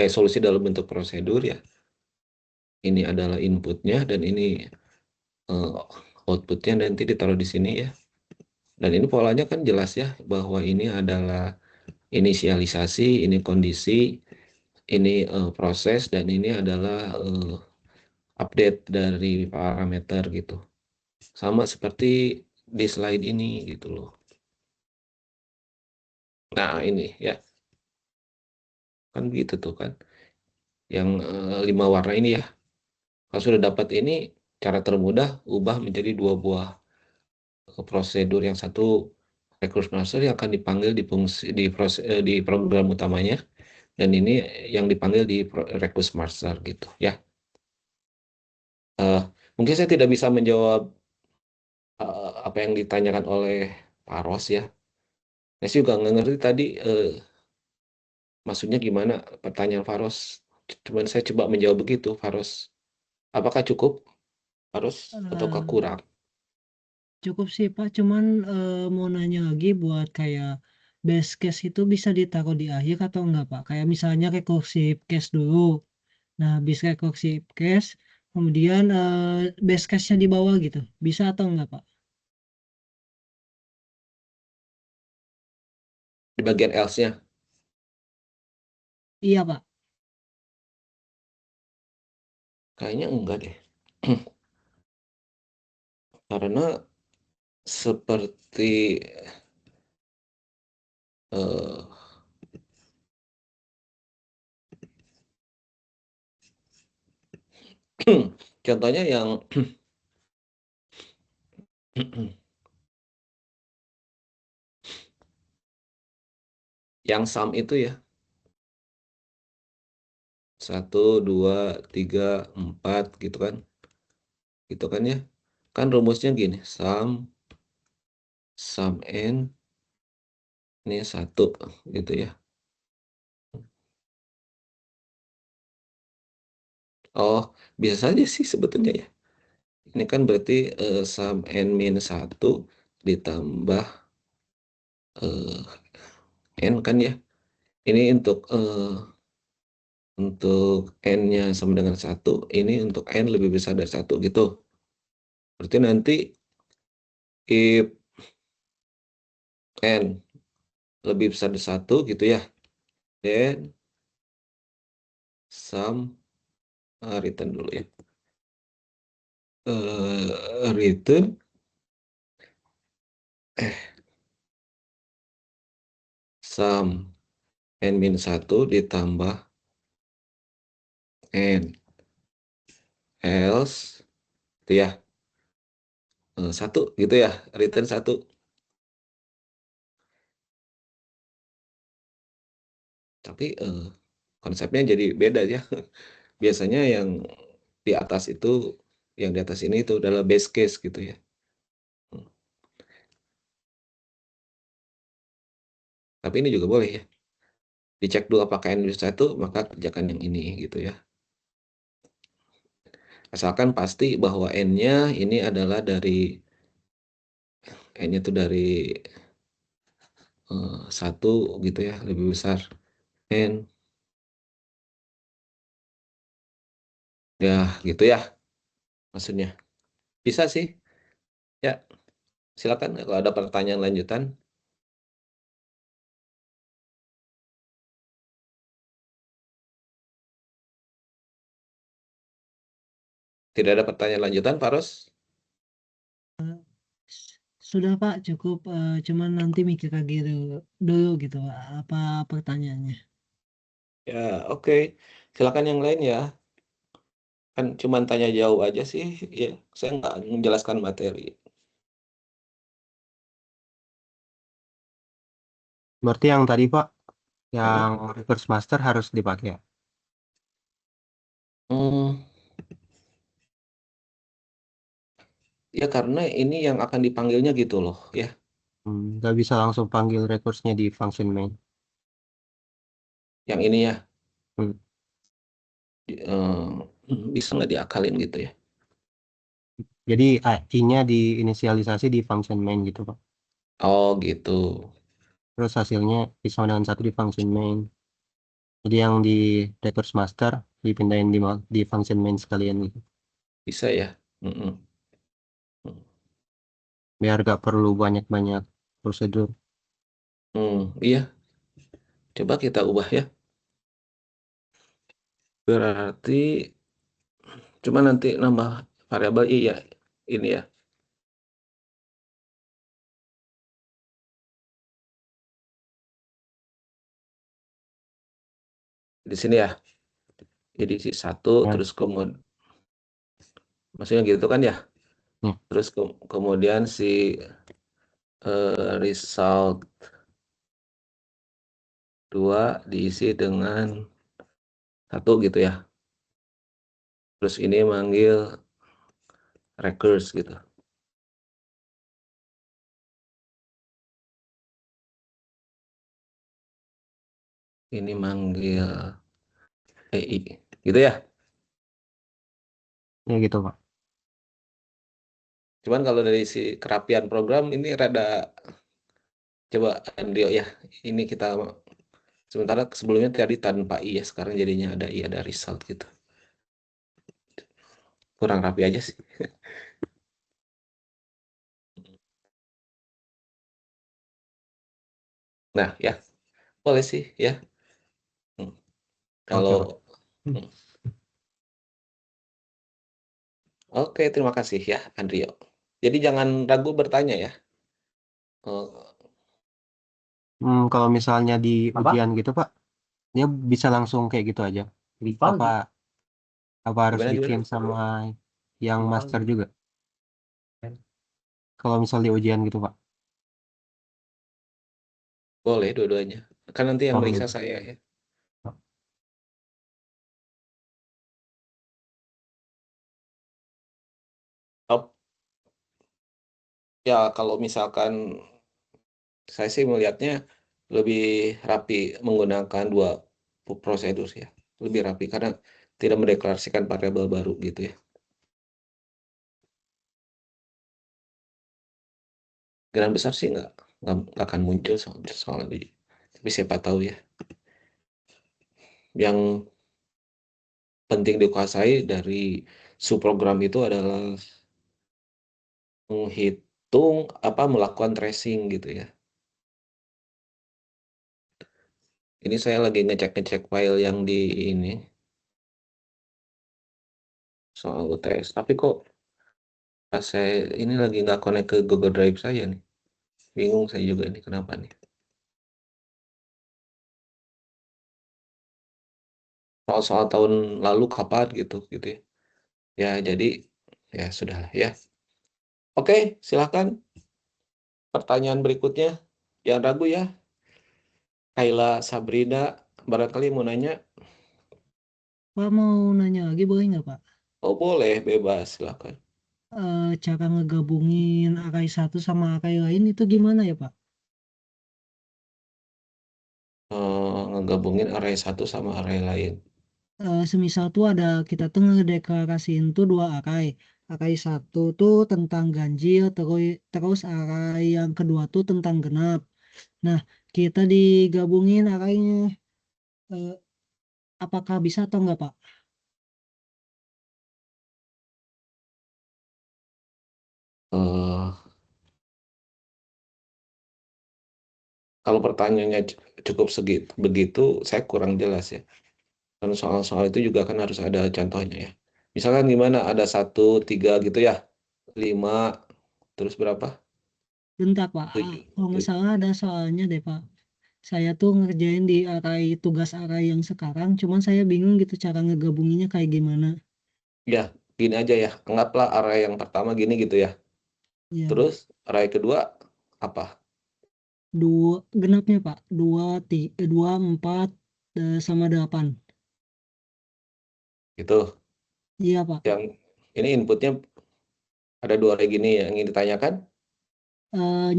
solusi dalam bentuk prosedur ya. Ini adalah inputnya dan ini outputnya nanti ditaruh di sini ya. Dan ini polanya kan jelas ya bahwa ini adalah inisialisasi, ini kondisi, ini proses, dan ini adalah update dari parameter gitu. Sama seperti di slide ini gitu loh. Nah ini ya, kan gitu tuh kan. Yang 5 warna ini ya. Kalau sudah dapat ini, cara termudah ubah menjadi 2 buah prosedur. Yang satu recurse master yang akan dipanggil di program utamanya, dan ini yang dipanggil di recurse master gitu ya. Mungkin saya tidak bisa menjawab apa yang ditanyakan oleh Pak Ros ya. Saya juga nggak ngerti tadi maksudnya gimana pertanyaan Faros. Cuman saya coba menjawab begitu, Faros. Apakah cukup, Faros, ataukah Eh, kurang? Cukup sih Pak, cuman mau nanya lagi buat kayak base case itu bisa ditaruh di akhir atau enggak Pak? Kayak misalnya recursive case dulu. Nah, habis recursive case, kemudian base case-nya di bawah gitu. Bisa atau enggak Pak? Di bagian else-nya. Iya Pak. Kayaknya enggak deh. Karena seperti eh, contohnya yang sum itu ya. 1, 2, 3, 4 gitu kan. Gitu kan ya. Kan rumusnya gini, sum n ini 1 gitu ya. Oh, bisa saja sih sebetulnya ya. Ini kan berarti sum n min 1 ditambah n kan ya. Ini untuk n-nya sama dengan 1, ini untuk n lebih besar dari 1 gitu. Berarti nanti if n lebih besar dari 1 gitu ya, then sum return dulu ya. Return sum n min 1 ditambah n else itu ya 1 gitu ya, return 1. Tapi konsepnya jadi beda ya. Biasanya di atas itu, yang di atas ini itu adalah base case gitu ya. Tapi ini juga boleh ya. Dicek dulu apakah n bisa 1, maka kerjakan yang ini gitu ya. Asalkan pasti bahwa n-nya ini adalah n-nya itu dari 1 gitu ya, lebih besar n. Ya gitu ya maksudnya. Bisa sih. Ya, silakan kalau ada pertanyaan lanjutan. Tidak ada pertanyaan lanjutan, Pak Ros? Sudah Pak, cukup. Cuman nanti mikir lagi dulu gitu Pak, apa pertanyaannya. Ya, oke. Silakan yang lain ya. Kan cuma tanya jawab aja sih. Ya, saya nggak menjelaskan materi. Berarti yang tadi Pak, Hmm. yang reverse master harus dipakai ya? Hmm, ya karena ini yang akan dipanggilnya gitu loh ya. Nggak bisa langsung panggil recurse-nya di function main. Yang ini ya Hmm. bisa nggak diakalin gitu ya. Jadi I-nya diinisialisasi di function main gitu Pak. Oh gitu. Terus hasilnya disama dengan satu di function main. Jadi yang di recurse master dipindahin di function main sekalian gitu. Bisa ya. Mm-mm. Biar gak perlu banyak-banyak prosedur. Iya, coba kita ubah ya. Berarti cuma nanti nambah variabel iya ini ya. Di sini ya. Jadi si satu Ya, terus kemudian maksudnya gitu kan ya. nih. Terus kemudian si result 2 diisi dengan satu gitu ya. Terus ini manggil recurse gitu. Ini manggil EI. Gitu ya. Ya gitu, Pak. Cuman kalau dari si kerapian program ini rada coba Andrio ya. Ini kita sementara sebelumnya tadi tanpa I ya, sekarang jadinya ada I ada result gitu. Kurang rapi aja sih. Nah, ya, boleh sih ya. Hmm. Oke, Pak. Kalau hmm. Oke, terima kasih ya, Andrio. Jadi jangan ragu bertanya ya. Oh, Kalau misalnya di ujian gitu, Pak, dia bisa langsung kayak gitu aja. Apa harus gimana gimana? bikin sama yang master juga? Kalau misal di ujian gitu, Pak. Boleh dua-duanya. Kan nanti yang Oh, meriksa gitu. saya ya. Oh, ya kalau misalkan saya sih melihatnya lebih rapi menggunakan dua prosedur ya. Lebih rapi karena tidak mendeklarasikan variabel baru gitu ya. Kemungkinan besar sih nggak akan muncul soal ini. Tapi siapa tahu ya. Yang penting dikuasai dari subprogram itu adalah menghitung apa melakukan tracing gitu ya. Ini saya lagi ngecek-ngecek file yang di ini soal UTS. Tapi kok pas saya ini lagi nggak connect ke Google Drive saya nih. Bingung saya juga ini kenapa nih. Soal-soal tahun lalu kapan gitu gitu ya. Ya jadi ya sudahlah ya. Oke, silakan pertanyaan berikutnya. Jangan ragu ya. Kayla Sabrina barangkali mau nanya. Pak mau nanya lagi boleh nggak Pak? Oh boleh, bebas silakan. Cara ngegabungin array satu sama array lain itu gimana ya Pak? Ngegabungin array satu sama array lain. Semisal tuh ada kita tuh ngedeklarasiin tuh dua array. Array satu tuh tentang ganjil, terus array yang kedua tuh tentang genap. Nah, kita digabungin arraynya. Eh, apakah bisa atau enggak Pak? Eh, Kalau pertanyaannya cukup segitu begitu, saya kurang jelas ya. Karena soal-soal itu juga kan harus ada contohnya ya. Misalkan gimana ada satu, tiga gitu ya, lima, terus berapa? Bentar Pak, Tujuh. kalau nggak salah ada soalnya deh Pak. Saya tuh ngerjain di array tugas array yang sekarang, cuman saya bingung gitu cara ngegabunginnya kayak gimana. Ya, gini aja ya. Anggaplah array yang pertama gini gitu ya. Ya, Terus array kedua apa? dua genapnya Pak, dua empat sama delapan. Gitu. Iya Pak. Yang ini inputnya ada dua array gini yang ingin ditanyakan.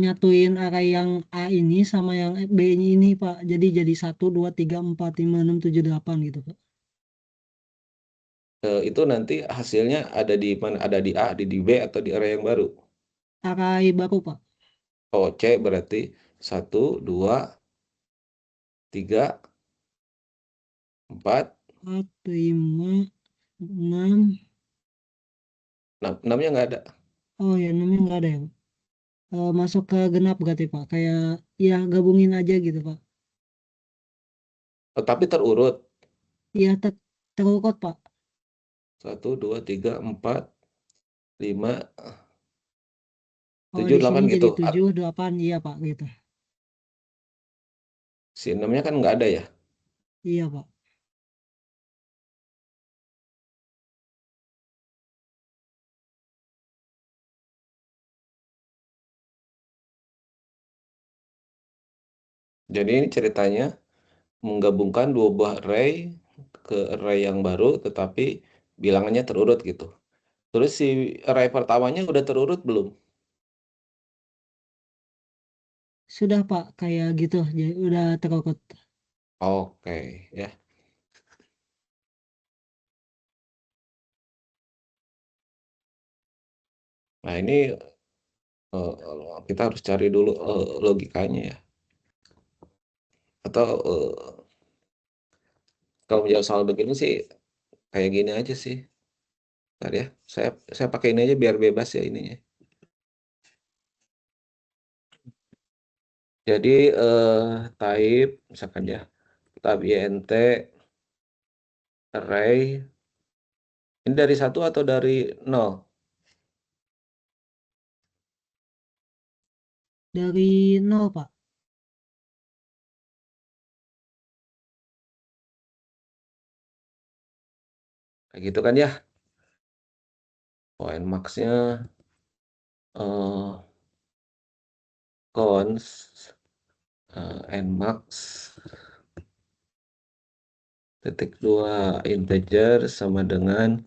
Nyatuin array yang A ini sama yang B ini Pak. Jadi satu, dua, tiga, empat, lima, enam, tujuh, delapan gitu Pak. Itu nanti hasilnya ada di mana? Ada di A, di B, atau di array yang baru? Array baru Pak. Oh, C berarti 1, 2, 3, 4. 4, 5, 6. 6-nya nggak ada. Oh ya, 6-nya nggak ada ya, Pak. Masuk ke genap berarti, Pak. Kayak ya gabungin aja gitu, Pak. Oh, tapi terurut. Iya, terukot, Pak. 1, 2, 3, 4, 5, Oh, 7, di sini 8 jadi gitu. 7, 8, iya, Pak, gitu. Si 6-nya kan nggak ada ya. Iya, Pak. Jadi ini ceritanya menggabungkan dua buah array ke array yang baru, tetapi bilangannya terurut gitu. Terus si array pertamanya udah terurut belum? Sudah, Pak, kayak gitu. Jadi udah terukot. Oke, ya. Nah, ini kita harus cari dulu logikanya ya. Atau kalau menjawab soal begini sih kayak gini aja sih. Bentar ya, saya pakai ini aja biar bebas ya ininya. Jadi type misalkan ya, tab int array ini dari 1 atau dari 0? Dari 0, Pak. Kayak gitu kan ya. Point max-nya eh cons nmax titik 2 integer sama dengan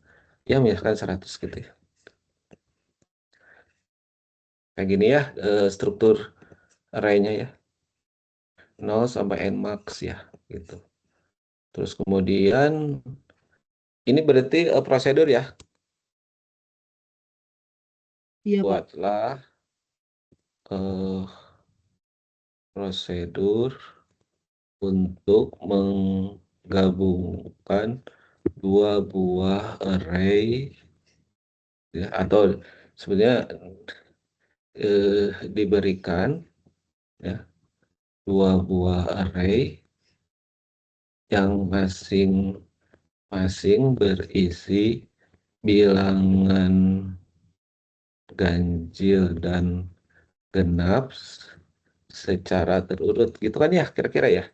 ya misalkan 100 gitu ya. Kayak gini ya struktur array-nya ya. 0 sampai nmax ya gitu. Terus kemudian ini berarti prosedur ya. Iya, Pak. Buatlah prosedur untuk menggabungkan dua buah array ya, atau sebenarnya diberikan ya dua buah array yang masing-masing berisi bilangan ganjil dan genap secara terurut gitu kan ya kira-kira ya.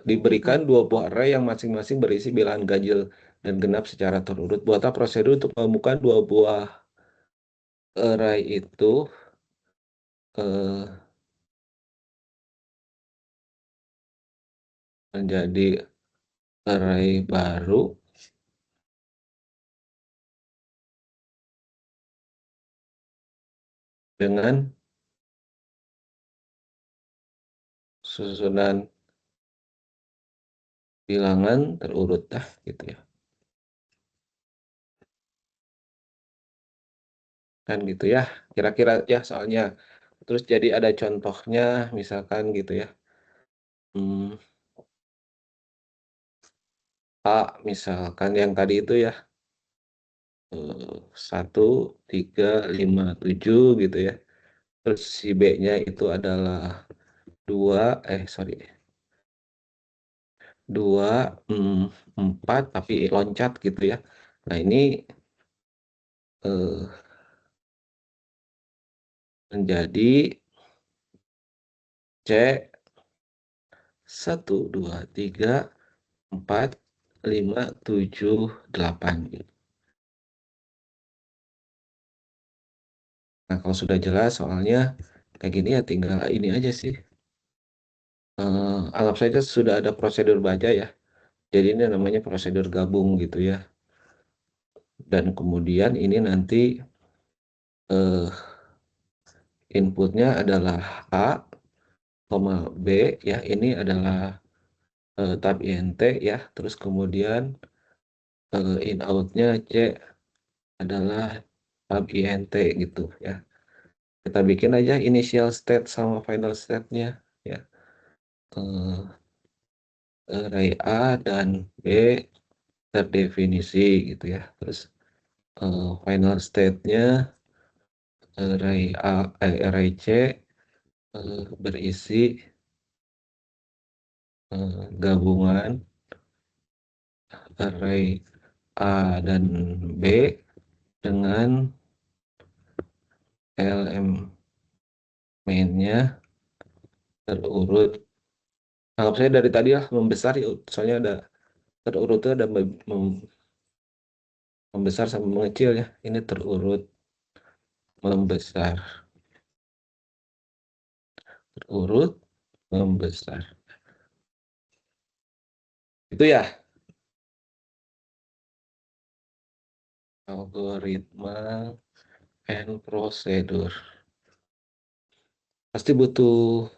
Diberikan dua buah array yang masing-masing berisi bilangan ganjil dan genap secara terurut. Buatlah prosedur untuk menemukan dua buah array itu eh, menjadi array baru dengan susunan bilangan terurut dah gitu ya. Kan gitu ya. Kira-kira ya soalnya. Terus jadi ada contohnya misalkan gitu ya. Hmm, A misalkan yang tadi itu ya 1, 3, 5, 7 gitu ya. Terus si B-nya itu adalah 2, sorry, 2, 4 tapi loncat gitu ya. Nah ini eh, menjadi C 1, 2, 3, 4, 5, 7, 8 gitu. Nah kalau sudah jelas soalnya kayak gini ya tinggal ini aja sih. Anggap saja sudah ada prosedur baca ya. Jadi ini namanya prosedur gabung gitu ya. Dan kemudian ini nanti eh, inputnya adalah A, B ya. Ini adalah tab int ya. Terus kemudian in outnya C adalah sub int gitu ya. Kita bikin aja initial state sama final state-nya ya. Array A dan B terdefinisi gitu ya. Terus final state-nya array C berisi gabungan array A dan B dengan elemennya terurut. Anggap saya dari tadi lah membesar ya, soalnya ada terurut itu ada membesar sama mengecil ya. Ini terurut membesar, terurut membesar. Itu ya algoritma and procedure. Pasti butuh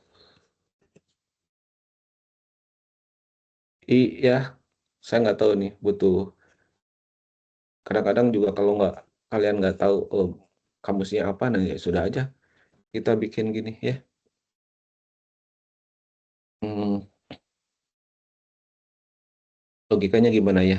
ya, saya nggak tahu nih butuh. Kadang-kadang juga kalau kalian nggak tahu kamusnya apa, nah ya sudah aja kita bikin gini ya. Hmm, logikanya gimana ya?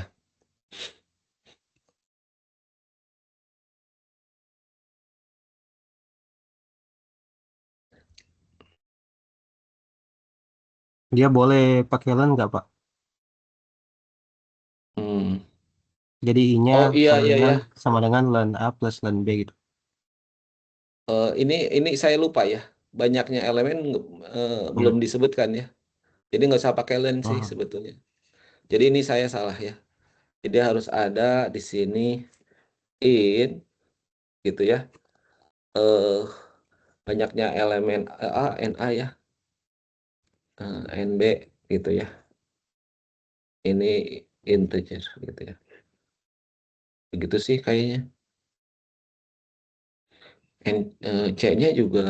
Dia boleh pakai len nggak, Pak? Hmm. Jadi I-nya Oh iya sama iya dengan ya. len A plus len B gitu. Ini saya lupa ya. Banyaknya elemen belum Hmm. disebutkan ya. Jadi nggak usah pakai len sih Oh, sebetulnya. Jadi ini saya salah ya. Jadi harus ada di sini in gitu ya. Eh banyaknya elemen A, NA ya, NB gitu ya. Ini integer gitu ya. Begitu sih kayaknya. C-nya juga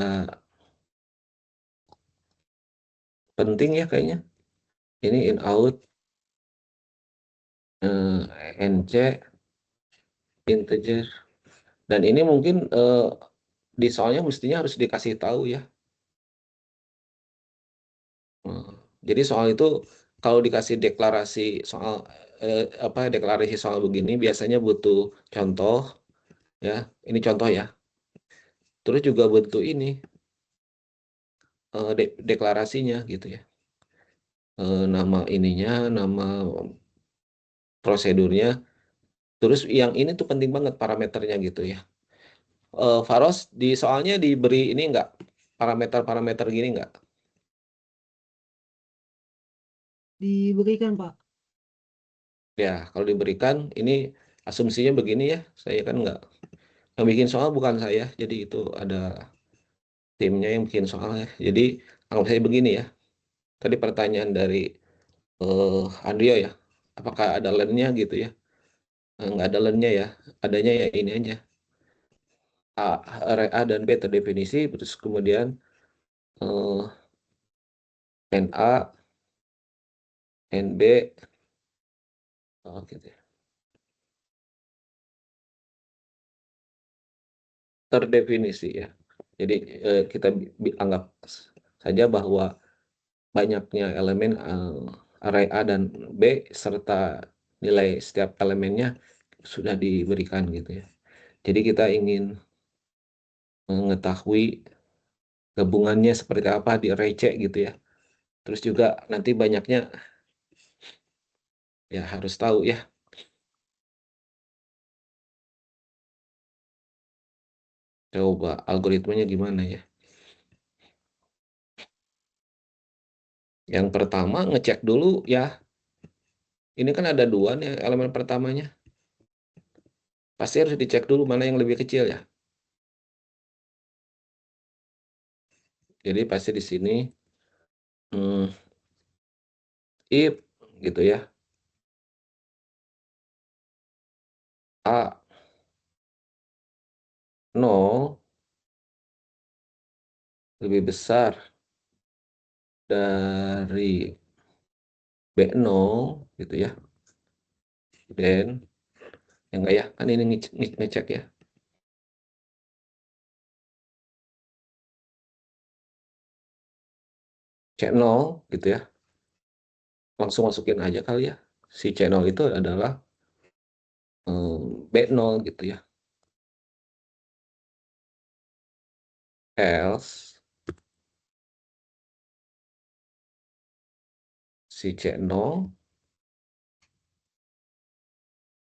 penting ya kayaknya. Ini in out NC integer. Dan ini mungkin di soalnya mestinya harus dikasih tahu ya. Eh, Jadi soal itu kalau dikasih deklarasi soal deklarasi soal begini biasanya butuh contoh ya. Ini contoh ya. Terus juga butuh ini deklarasinya gitu ya. Nama ininya, nama prosedurnya. Terus yang ini tuh penting banget parameternya gitu ya. Faros di soalnya diberi ini enggak parameter-parameter gini enggak? Diberikan, Pak. Ya, kalau diberikan ini asumsinya begini ya. Saya kan enggak. Yang bikin soal bukan saya, jadi itu ada timnya yang bikin soal ya. Jadi anggap saya begini ya. Tadi pertanyaan dari Andrio ya. Apakah ada len-nya gitu ya? Enggak ada len-nya ya. Adanya ya ini aja. Array A dan B terdefinisi, terus kemudian eh, NA, NB, gitu ya. Terdefinisi ya. Jadi kita anggap saja bahwa banyaknya elemen array A dan B serta nilai setiap elemennya sudah diberikan gitu ya. Jadi kita ingin mengetahui gabungannya seperti apa di array C gitu ya. Terus juga nanti banyaknya ya harus tahu ya. Coba algoritmanya gimana ya. Yang pertama ngecek dulu ya. Ini kan ada dua nih elemen pertamanya. Pasti harus dicek dulu mana yang lebih kecil ya. Jadi pasti di sini hmm, if gitu ya. A 0 lebih besar dari B0 gitu ya. Dan ya enggak ya, kan ini ngecek ya. C0 gitu ya. Langsung masukin aja kali ya. Si C0 itu adalah B0 gitu ya. Else si C0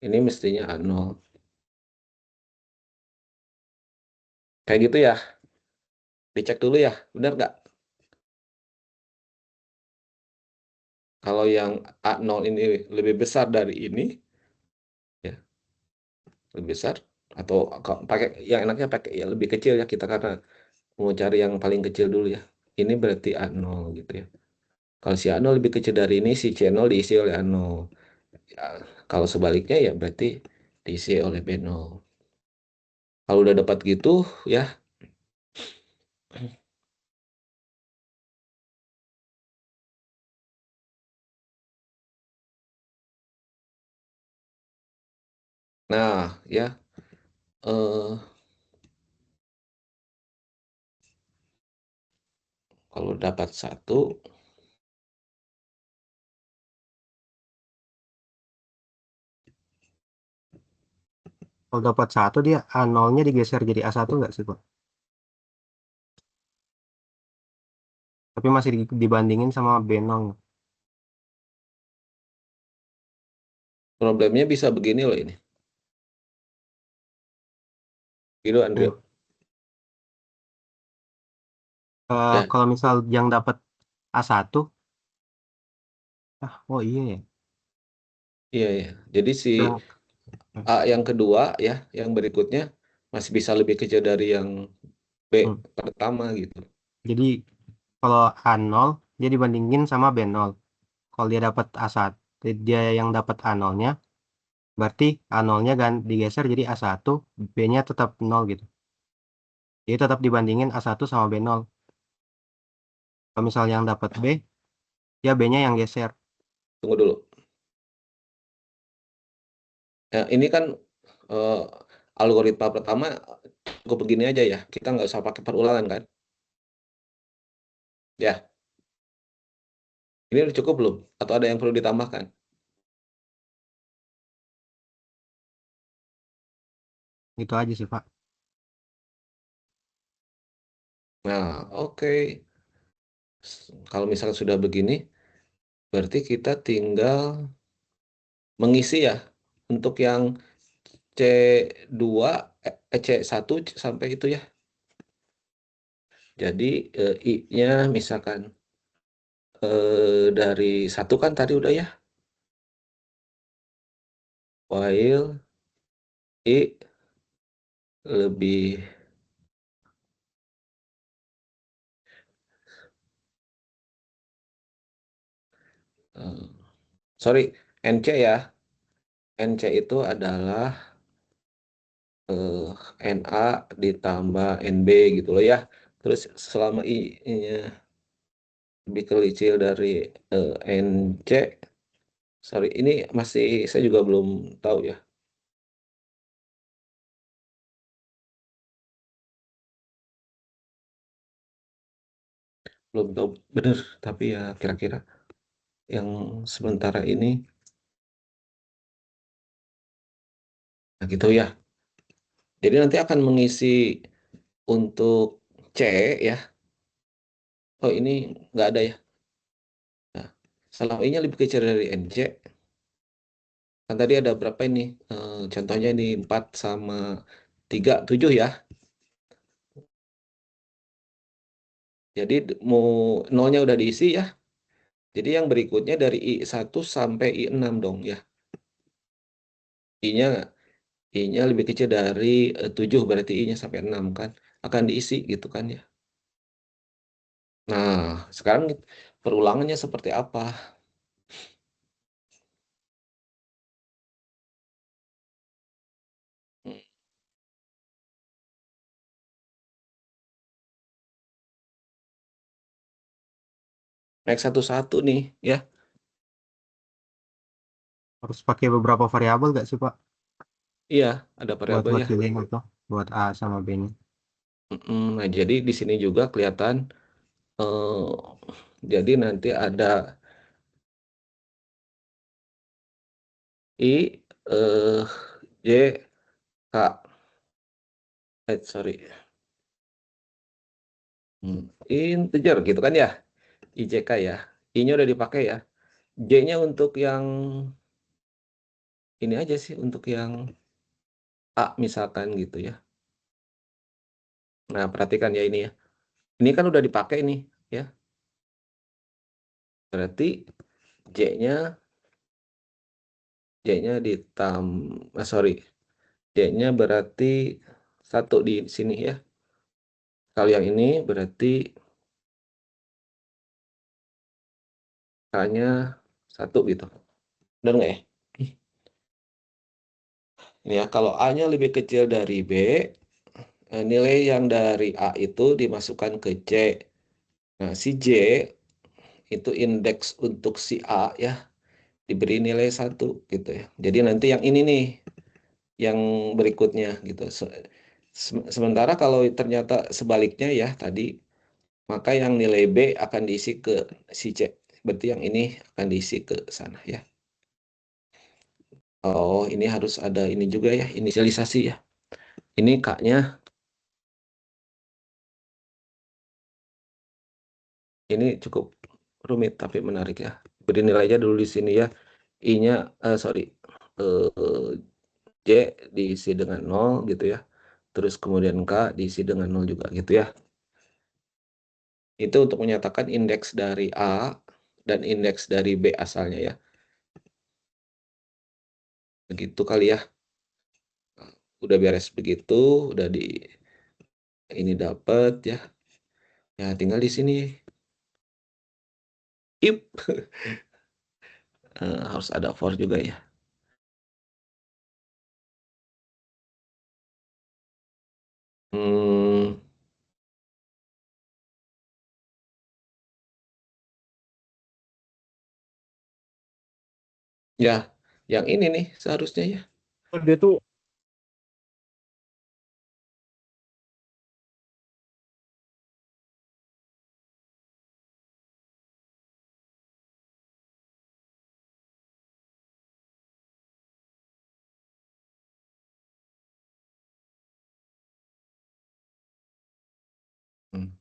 ini mestinya A0. Kayak gitu ya. Dicek dulu ya, benar nggak? Kalau yang A0 ini lebih besar dari ini, ya lebih besar, atau pakai yang enaknya pakai ya lebih kecil ya kita karena mau cari yang paling kecil dulu ya. Ini berarti A0 gitu ya. Kalau si A0 lebih kecil dari ini, si C0 diisi oleh A0. Ya, kalau sebaliknya ya berarti diisi oleh B0. Kalau udah dapat gitu ya, nah ya eh, kalau dapat satu, Kalau dapat 1 dia A0-nya digeser jadi A1 nggak sih, Pak? Tapi masih dibandingin sama B0. problemnya bisa begini loh ini. Gitu Andrea. Ya. Ya, Kalau misal yang dapat A1, oh iya ya. iya ya. Jadi si Yang- A yang kedua ya, yang berikutnya masih bisa lebih kecil dari yang B hmm. pertama gitu. Jadi kalau A0 dia dibandingin sama B0. Kalau dia dapat A1, dia yang dapat A0-nya, berarti A0-nya kan digeser jadi A1, B-nya tetap 0 gitu. Jadi tetap dibandingin A1 sama B0. Kalau misalnya yang dapat B, ya B-nya yang geser. Tunggu dulu. Ya, ini kan eh, algoritma pertama cukup begini aja ya. Kita nggak usah pakai perulangan kan? Ya, ini udah cukup belum? Atau ada yang perlu ditambahkan? Gitu aja sih, Pak. Nah, oke. Kalau misalkan sudah begini, berarti kita tinggal mengisi ya untuk yang C2, C1 sampai itu ya. Jadi I-nya misalkan dari 1 kan tadi udah ya. While I lebih eh, sorry, NC ya. NC itu adalah NA ditambah NB gitu loh ya. Terus selama I-nya lebih kecil dari NC, sorry, ini masih saya juga belum tahu ya. Belum tahu benar, tapi ya kira-kira yang sementara ini, nah gitu ya. Jadi nanti akan mengisi untuk C ya. Oh ini nggak ada ya. Nah, selama I-nya lebih kecil dari NC, kan tadi ada berapa ini? Contohnya ini 4 sama 3, 7 ya. Jadi mau nolnya udah diisi ya. Jadi yang berikutnya dari I1 sampai I6 dong ya. I-nya I-nya lebih kecil dari 7, berarti I-nya sampai 6 kan. Akan diisi gitu kan ya. Nah, sekarang perulangannya seperti apa? Naik satu-satu nih ya. Harus pakai beberapa variabel nggak sih, Pak? Iya, ada Buat variabel buat ya. pilih itu, buat A sama B-nya. Nah, jadi di sini juga kelihatan eh, Jadi nanti ada I, J, K. Sorry. Integer gitu kan ya. IJK ya. I-nya udah dipakai ya. J-nya untuk yang ini aja sih, untuk yang A misalkan gitu ya. Nah, perhatikan ya ini ya. Ini kan udah dipakai nih ya. Berarti J-nya sorry. J-nya berarti 1 di sini ya. Kalau yang ini berarti K-nya 1 gitu. Benar nggak ya? Ini ya, kalau A-nya lebih kecil dari B, nilai yang dari A itu dimasukkan ke C. Nah, si J itu indeks untuk si A ya, diberi nilai 1 gitu ya. Jadi nanti yang ini nih, yang berikutnya gitu. Sementara kalau ternyata sebaliknya ya tadi, maka yang nilai B akan diisi ke si C. Berarti yang ini akan diisi ke sana ya. Oh, ini harus ada ini juga ya, inisialisasi ya. Ini K-nya, ini cukup rumit tapi menarik ya. Beri nilainya dulu di sini ya. I-nya, sorry, J diisi dengan 0 gitu ya. Terus kemudian K diisi dengan 0 juga gitu ya. Itu untuk menyatakan indeks dari A dan indeks dari B asalnya ya. Begitu kali ya. Udah beres begitu, udah di ini dapat ya. Ya tinggal di sini if harus ada for juga ya. Hmm, ya, yang ini nih seharusnya ya. Dia tuh Hmm.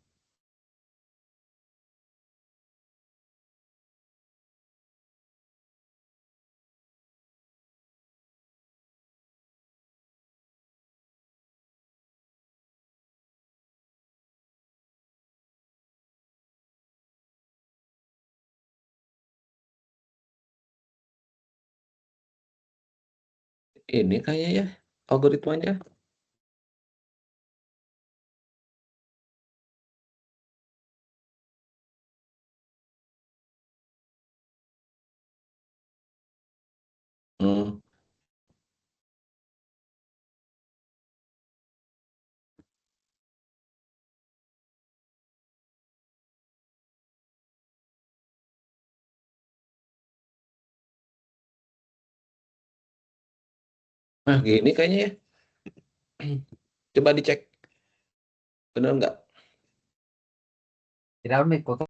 Ini kayaknya ya algoritmanya. Hmm. Nah, gini kayaknya ya. Coba dicek. Benar nggak? Di dalam nih kok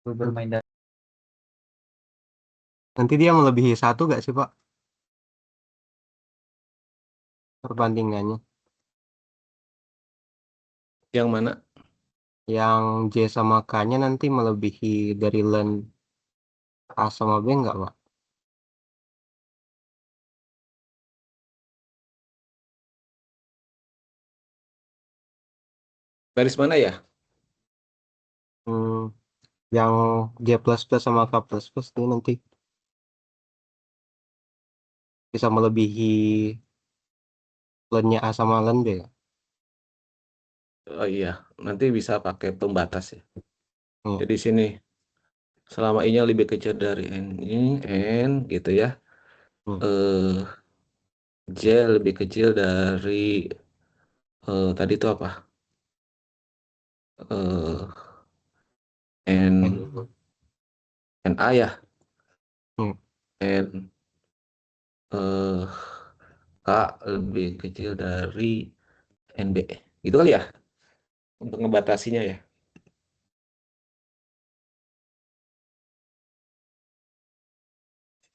bermain dari nanti dia melebihi 1 gak sih Pak perbandingannya? Yang mana? Yang J sama K-nya nanti melebihi dari len A sama B nggak Pak? Baris mana ya? Hmm, yang J plus plus sama K plus plus itu nanti bisa melebihi lennya A sama len B ya? Oh iya, nanti bisa pakai pembatas ya. Hmm. Jadi sini selama I-nya lebih kecil dari N gitu ya. Hmm. Eh J lebih kecil dari tadi itu apa? Eh N NA ya. Hmm. N eh K lebih kecil dari NB. Gitu kali ya untuk ngebatasinya ya.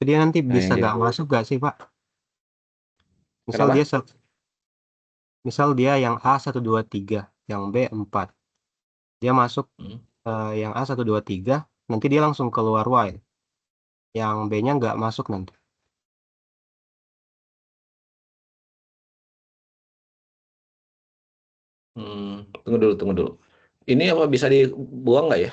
Dia nanti Nah, bisa yang nggak jadi masuk gak sih, Pak? Misal kenapa? dia misal dia yang A 1 2 3, yang B 4. Dia masuk Hmm. yang A 1 2 3, nanti dia langsung keluar while. Yang B-nya nggak masuk nanti. Tunggu dulu. Ini apa bisa dibuang nggak ya?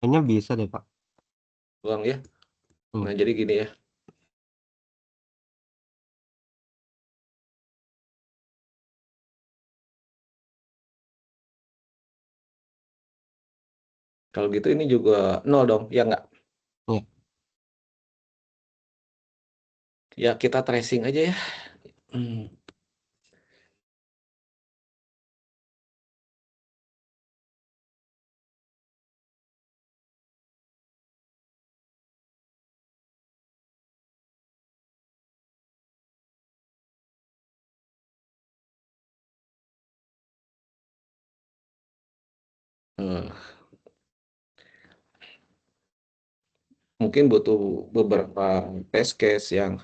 Kayaknya bisa deh, Pak. Buang ya. Hmm. Nah, jadi gini ya. Kalau gitu ini juga nol dong, ya nggak? Iya. Ya kita tracing aja ya. Hmm. Eh, Mungkin butuh beberapa test case yang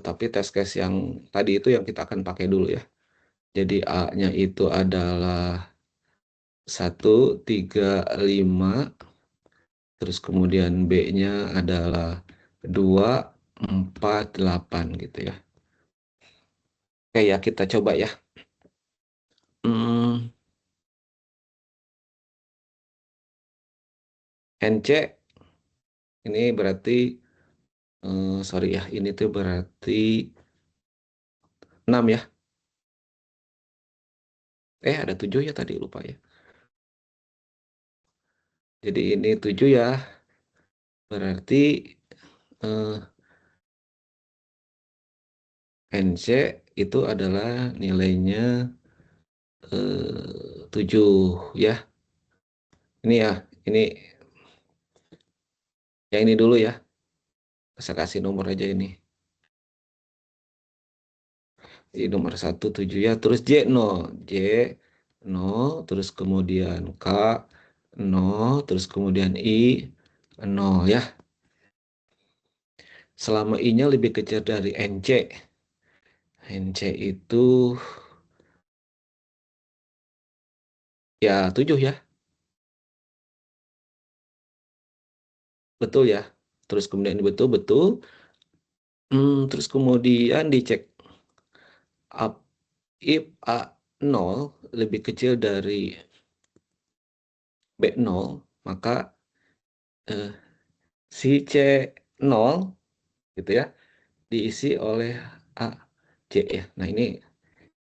tapi test case yang tadi itu yang kita akan pakai dulu ya. Jadi A-nya itu adalah 1 3 5, terus kemudian B-nya adalah 2 4 8 gitu ya. Oke ya, kita coba ya. Hmm, NC ini berarti sorry ya, ini tuh berarti 6 ya. Ada 7 ya tadi, lupa ya. Jadi ini 7 ya. Berarti eh, NC itu adalah nilainya 7 ya. Ini ya, ini yang ini dulu ya. Saya kasih nomor aja ini. Di nomor 1 7 ya. Terus J 0. J 0, terus kemudian K 0, terus kemudian I 0 ya. Selama I-nya lebih kecil dari NC. NC itu ya 7 ya. Betul ya. Terus kemudian ini betul-betul. Terus kemudian dicek up if A0 lebih kecil dari B0, maka eh, si C0 gitu ya diisi oleh AC ya. Nah, ini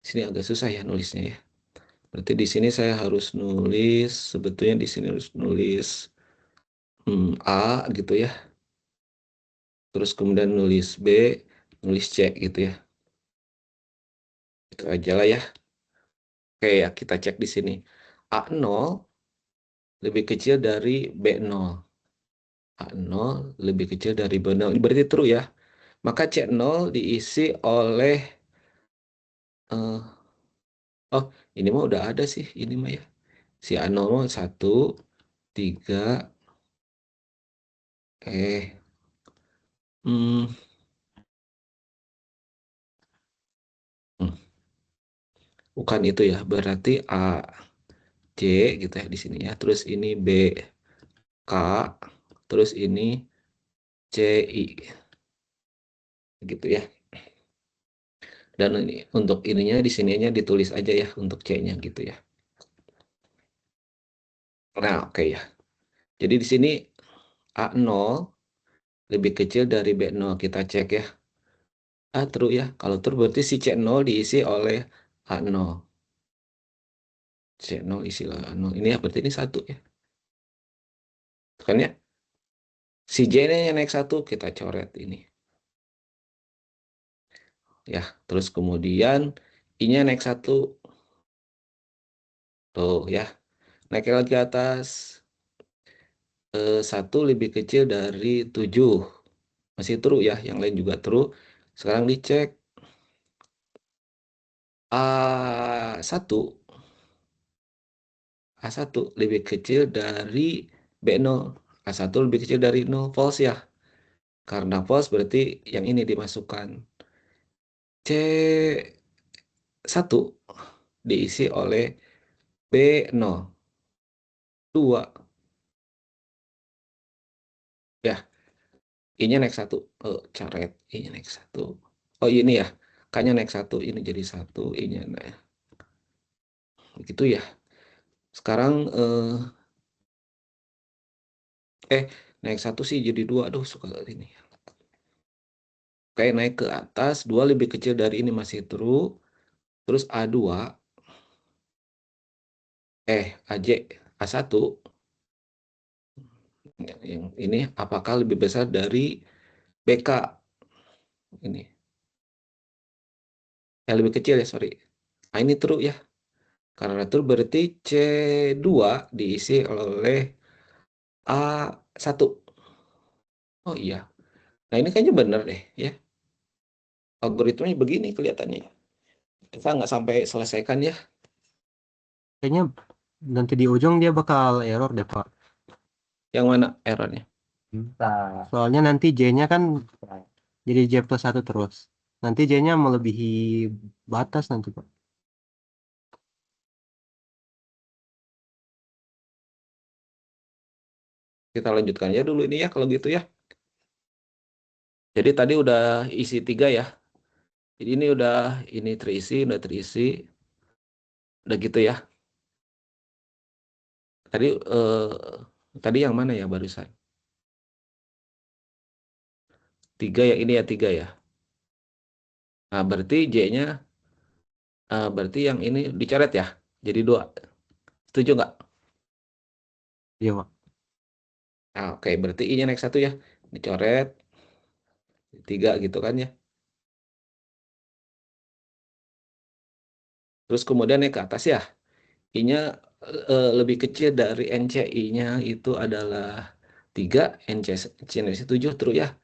sini agak susah ya nulisnya ya. Berarti di sini saya harus nulis, sebetulnya di sini harus nulis A gitu ya. Terus kemudian nulis B, nulis C gitu ya. Itu aja lah ya. Oke ya, kita cek di sini. A0 lebih kecil dari B0. A0 lebih kecil dari B0. Ini berarti true ya. Maka C0 diisi oleh eh, oh, ini mah udah ada sih, ini mah ya. Si A0 mah 1 3 eh hmm, hmm, bukan itu ya. Berarti A C gitu ya di sini ya. Terus ini B K, terus ini C I gitu ya. Dan ini untuk ininya di sininya ditulis aja ya untuk C-nya gitu ya. Nah, oke ya. Jadi di sini A0 lebih kecil dari B0, kita cek ya. True ya. Kalau true berarti si C0 diisi oleh A0. C0 isi oleh A0. Ini ya berarti ini 1 ya. Kan ya? Si J-nya yang naik 1 kita coret ini. Ya, terus kemudian I-nya naik 1. Tuh ya. Naik lagi ke atas. 1 lebih kecil dari 7. Masih true ya. Yang lain juga true. Sekarang dicek. A1 A1 lebih kecil dari B0. A1 lebih kecil dari 0, false ya. Karena false berarti yang ini dimasukkan. C1 diisi oleh B0. 2. Ya, I-nya naik 1. Coret. I-nya naik 1. Oh, ini ya. K-nya naik 1. Ini jadi 1. I-nya naik. Begitu ya. Sekarang naik 1 sih jadi 2. Aduh, suka ini. Oke, naik ke atas. 2 lebih kecil dari ini masih true. Terus A2. AJ. A1. Yang ini apakah lebih besar dari BK? Ini. Yang lebih kecil ya, sorry. Nah, ini true ya. Karena true berarti C2 diisi oleh A1. Oh iya. Nah, ini kayaknya benar deh ya. Algoritmanya begini kelihatannya. Kita nggak sampai selesaikan ya. Kayaknya nanti di ujung dia bakal error deh, Pak. Yang mana errornya? Bisa. Soalnya nanti J-nya kan jadi J plus 1 terus. Nanti J-nya melebihi batas nanti, Pak. Kita lanjutkan aja dulu ini ya kalau gitu ya. Jadi tadi udah isi 3 ya. Jadi ini ini terisi, udah terisi. Udah gitu ya. Tadi yang mana ya barusan? 3 ya, ini ya 3 ya. Nah, berarti J-nya berarti yang ini dicoret ya. Jadi 2. Setuju nggak? Iya, Pak. Nah, oke, berarti I-nya naik 1 ya. Dicoret 3 gitu kan ya. Terus kemudian naik ke atas ya. I-nya lebih kecil dari NC. I-nya itu adalah 3, NC 7 true ya.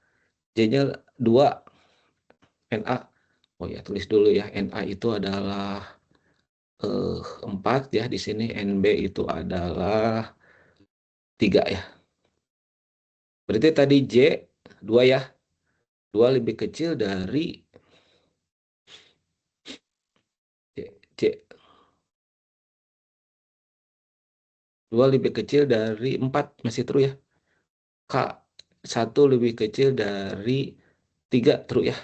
J-nya 2, NA. Oh ya, tulis dulu ya. NA itu adalah 4 ya di sini. NB itu adalah 3 ya. Berarti tadi J 2 ya. 2 lebih kecil dari J. 2 lebih kecil dari 4, masih true ya. K 1 lebih kecil dari 3, true ya.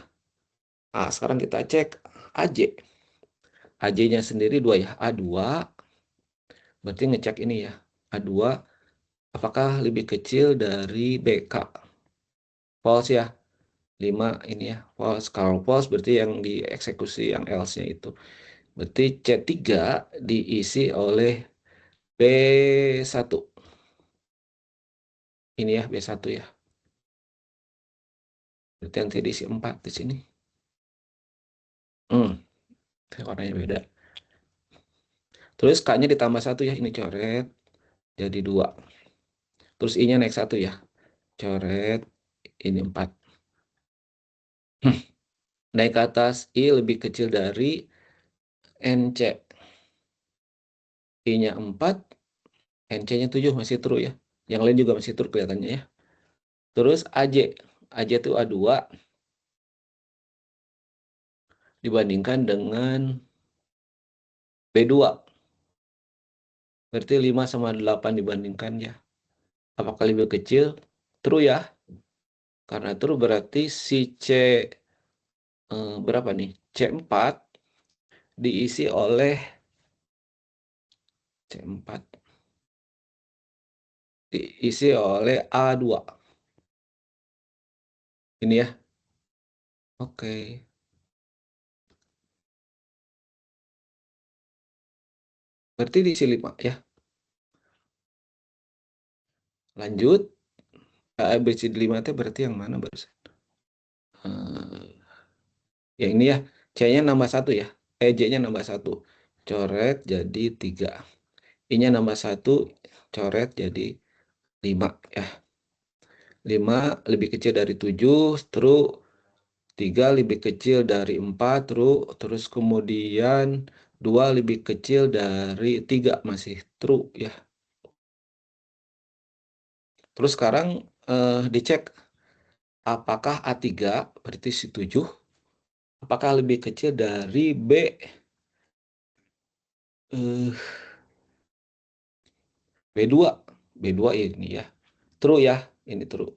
Nah, sekarang kita cek AJ. AJ-nya sendiri 2 ya. A2 berarti ngecek ini ya. A2 apakah lebih kecil dari BK? False ya. 5 ini ya. False. Kalau false berarti yang dieksekusi yang else-nya itu. Berarti C3 diisi oleh B1. Ini ya B1 ya. Berarti yang diisi 4 di sini. Warnanya beda. Terus K-nya ditambah 1 ya. Ini coret. Jadi 2. Terus I-nya naik 1 ya. Coret. Ini 4. Naik ke atas. I lebih kecil dari NC. I-nya 4. NC-nya 7 masih true ya. Yang lain juga masih true kelihatannya ya. Terus AJ. AJ itu A2 dibandingkan dengan B2. Berarti 5 sama 8 dibandingkan ya. Apakah lebih kecil? True ya. Karena true berarti si C berapa nih? C4 diisi oleh C4 diisi oleh A2. Ini ya. Oke. Berarti diisi 5 ya. Lanjut. ABCD 5 itu berarti yang mana barusan? Ya ini ya. C-nya nambah 1 ya. J-nya nambah 1. Coret jadi 3. I-nya nambah 1. Coret jadi 5 ya. 5 lebih kecil dari 7. True. 3 lebih kecil dari 4. True. Terus kemudian 2 lebih kecil dari 3, masih true ya. Terus sekarang dicek apakah A3 berarti si 7 apakah lebih kecil dari B2. B2 ini ya. True ya, ini true.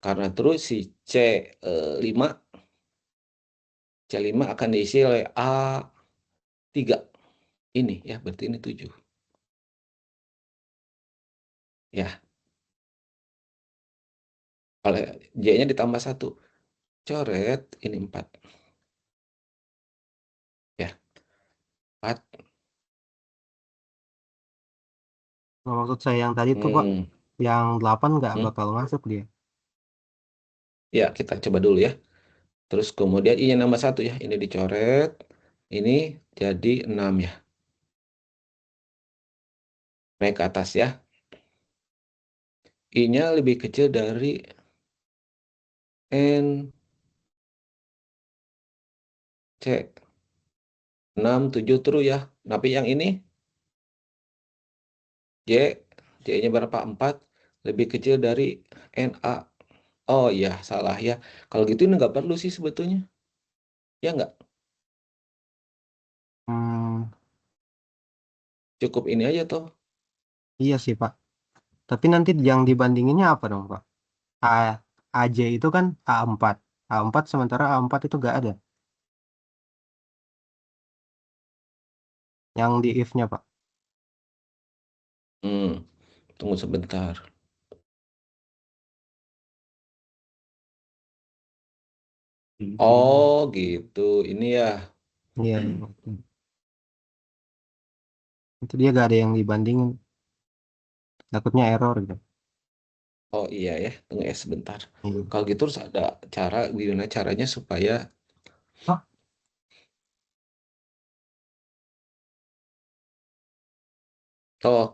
Karena true si C5 C5 akan diisi oleh A3. Ini ya, berarti ini 7. Ya, oleh J-nya ditambah 1. Coret, ini 4. Ya, 4. Nah, maksud saya yang tadi tuh Pak, yang 8 nggak bakal masuk dia. Ya, kita coba dulu ya. Terus kemudian I-nya nambah 1 ya. Ini dicoret. Ini jadi 6 ya. Naik ke atas ya. I-nya lebih kecil dari N, C. 6, 7 true ya. Tapi yang ini J, J-nya berapa? 4. Lebih kecil dari NA. Oh iya, salah ya. Kalau gitu ini nggak perlu sih sebetulnya. Ya nggak? Cukup ini aja toh. Iya sih Pak. Tapi nanti yang dibandinginnya apa dong Pak? AJ itu kan A4. A4 sementara A4 itu nggak ada. Yang di if-nya Pak. Tunggu sebentar. Oh gitu. Ini ya. Iya. Itu dia nggak ada yang dibandingin. Takutnya error gitu. Oh iya ya. Tunggu ya sebentar. Iya. Kalau gitu harus ada cara, gimana caranya supaya oh,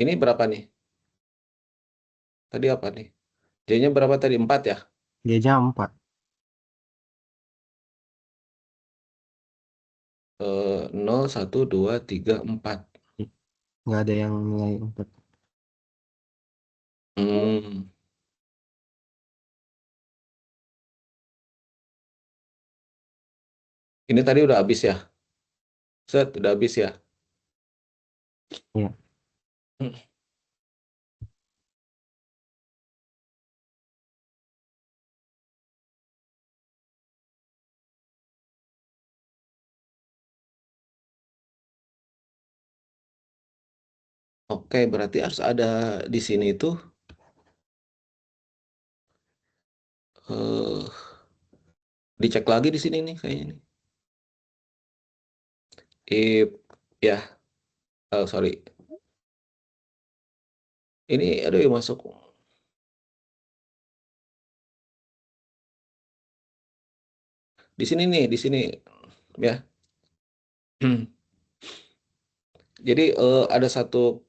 ini berapa nih? Tadi apa nih? J-nya berapa tadi? 4 ya? J-nya 4. 0, 1, 2, 3, 4. Nggak ada yang nilai 4. Hmm. Ini tadi udah habis ya? Set, udah habis ya? Iya. Oke, berarti harus ada di sini itu eh dicek lagi di sini nih kayaknya nih. If ya, sorry. Ini aduh ya masuk. Di sini nih, di sini ya. Jadi ada satu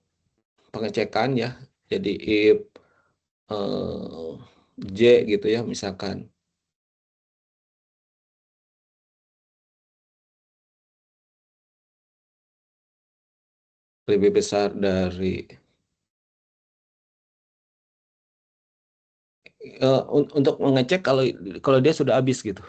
pengecekan ya. Jadi if J gitu ya misalkan lebih besar dari untuk mengecek kalau dia sudah habis gitu.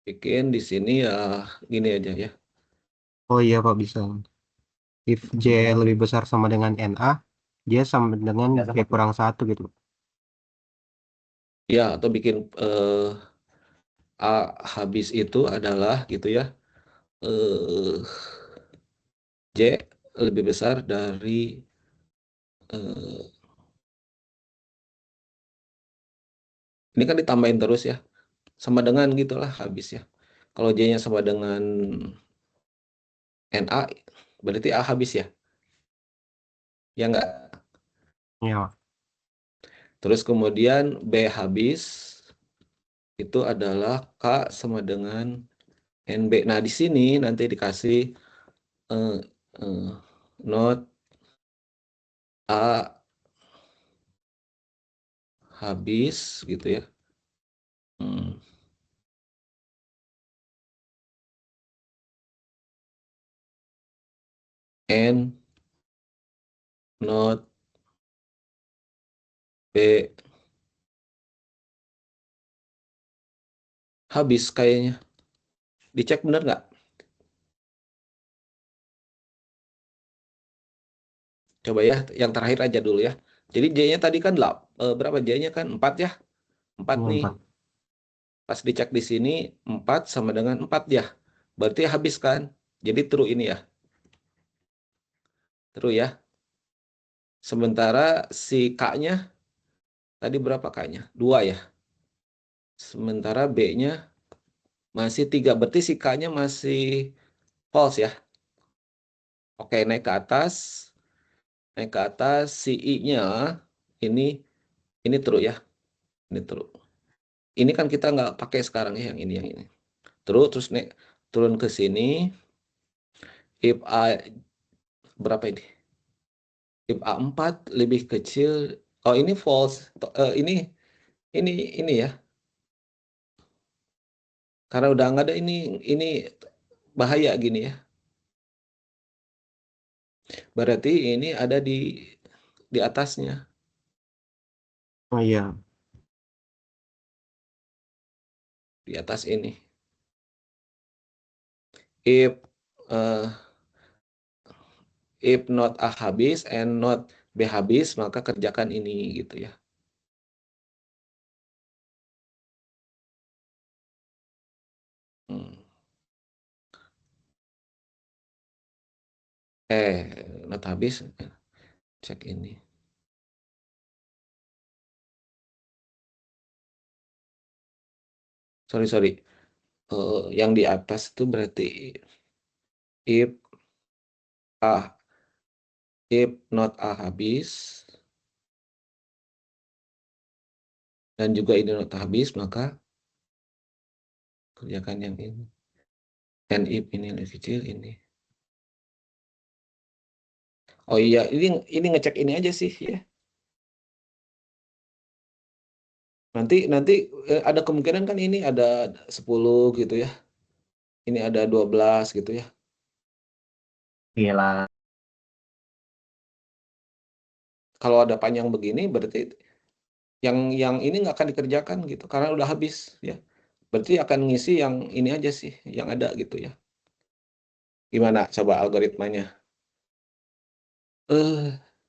Bikin di sini ya gini aja ya. Oh iya Pak bisa. If J lebih besar sama dengan NA, J sama dengan J kurang 1 gitu. Ya, atau bikin A habis itu adalah gitu ya. J lebih besar dari ini kan ditambahin terus ya. Sama dengan gitulah habis ya. Kalau J-nya sama dengan NA berarti A habis ya. Ya enggak? Iya. Terus kemudian B habis itu adalah K sama dengan NB. Nah, di sini nanti dikasih not A habis gitu ya. N not B habis kayaknya. Dicek bener nggak? Coba ya, yang terakhir aja dulu ya. Jadi J-nya tadi kan berapa J-nya kan? 4 ya? 4 Ini nih. 4. Pas dicek di sini 4 sama dengan 4 ya. Berarti habis kan? Jadi true ini ya. True ya. Sementara si K-nya tadi berapa K-nya? 2 ya. Sementara B-nya masih 3. Berarti si K-nya masih false ya. Oke, naik ke atas. Naik ke atas si I-nya ini true ya. Ini true. Ini kan kita nggak pakai sekarang ya, yang ini. Terus naik turun ke sini. If A berapa ini? If A4 lebih kecil. Oh, ini false. Ini ya. Karena udah nggak ada ini bahaya gini ya. Berarti ini ada di atasnya. Oh iya. Di atas ini. If uh, if not A habis and not B habis, maka kerjakan ini gitu ya. Hmm. Not habis, cek ini. Sorry. Yang di atas itu berarti if A, if not A habis, dan juga ini not habis, maka kerjakan yang ini. And if ini lebih kecil, ini. Oh iya, ini ngecek ini aja sih ya. Nanti ada kemungkinan kan ini ada 10 gitu ya. Ini ada 12 gitu ya. Gila. Kalau ada panjang begini berarti yang ini nggak akan dikerjakan gitu karena udah habis ya. Berarti akan ngisi yang ini aja sih, yang ada gitu ya. Gimana coba algoritmanya?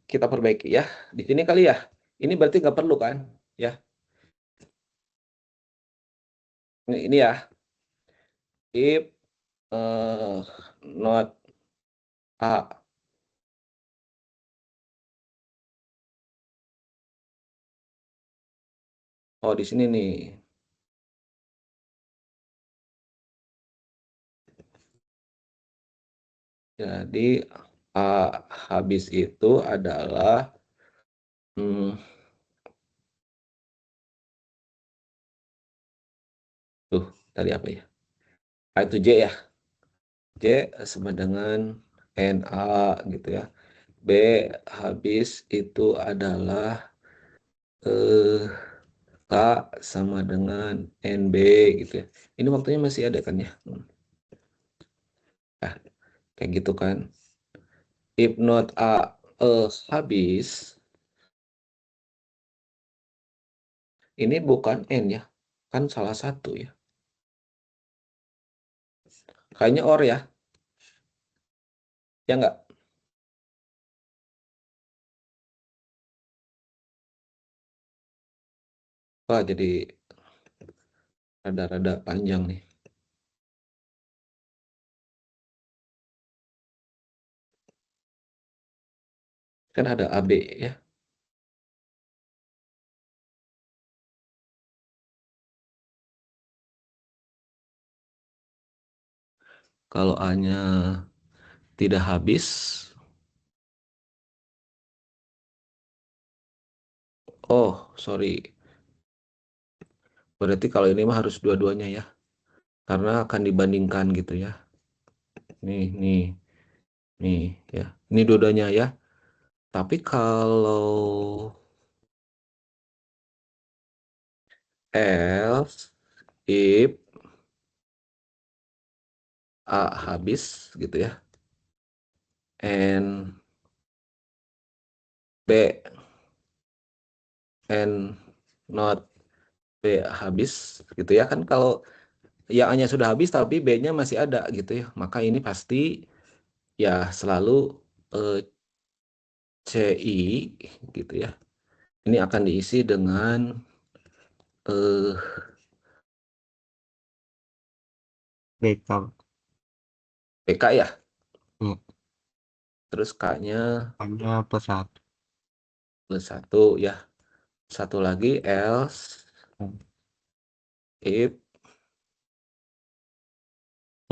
Kita perbaiki ya. Di sini kali ya. Ini berarti nggak perlu kan? Ya. Ini ya. If not A. Oh, di sini nih. Jadi A habis itu adalah tadi apa ya? A itu J ya. J sama dengan NA gitu ya. B habis itu adalah K sama dengan NB gitu ya. Ini waktunya masih ada kan ya? Nah, kayak gitu kan. If not A habis, ini bukan N ya. Kan salah satu ya. Kayaknya OR ya. Ya nggak? Wah, jadi rada-rada panjang nih. Kan ada AB ya. Kalau A-nya tidak habis, oh sorry. Berarti kalau ini mah harus dua-duanya ya. Karena akan dibandingkan gitu ya. Nih ya. Ini dua-duanya ya. Tapi kalau else if A habis gitu ya, and B and not B habis gitu ya, kan kalau yang A-nya sudah habis tapi B-nya masih ada gitu ya, maka ini pasti ya selalu CI gitu ya. Ini akan diisi dengan BK. PK ya. Hmm. Terus K-nya Hanya plus 1. plus 1 ya. Satu lagi else if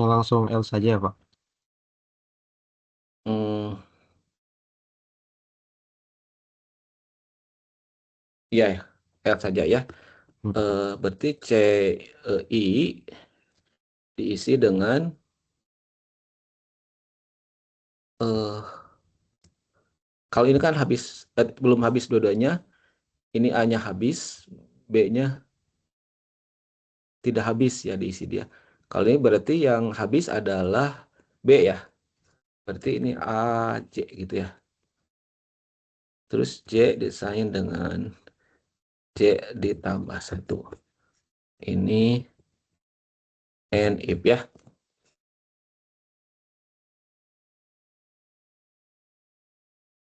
Langsung L saja ya, Pak. iya ya, else saja ya. Hmm. Berarti CI diisi dengan kalau ini kan habis, belum habis dua-duanya, ini A-nya habis, B-nya tidak habis ya diisi dia. Kalau ini berarti yang habis adalah B ya. Berarti ini A, C gitu ya. Terus C desain dengan C ditambah 1. Ini and if ya.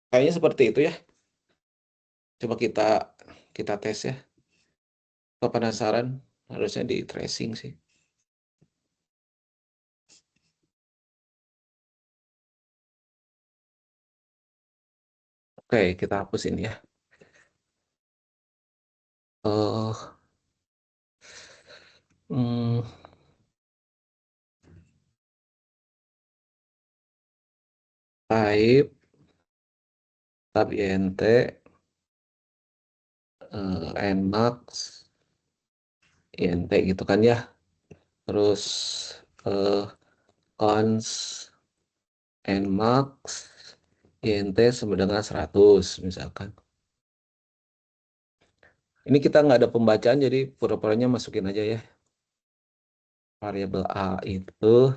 Kayaknya seperti itu ya. Coba kita tes ya. Kalau penasaran, harusnya di tracing sih. Oke, kita hapus ini ya. Type tab int nmax int gitu kan ya. Terus cons nmax int sama dengan 100 misalkan. Ini kita nggak ada pembacaan, jadi pura-puranya masukin aja ya. Variabel A itu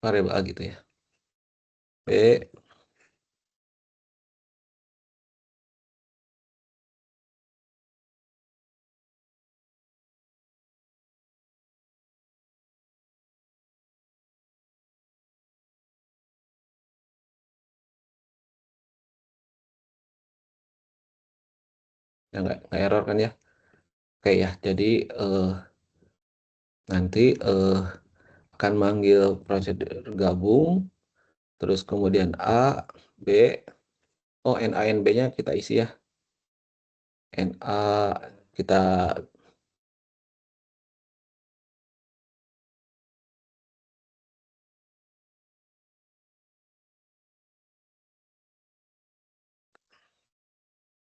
variabel A gitu ya. B ya nggak error kan ya. Oke ya, jadi nanti akan manggil prosedur gabung, terus kemudian A, B, NA, NB-nya kita isi ya. NA kita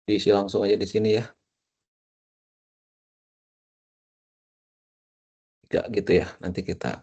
diisi langsung aja di sini ya. Tidak gitu ya, nanti kita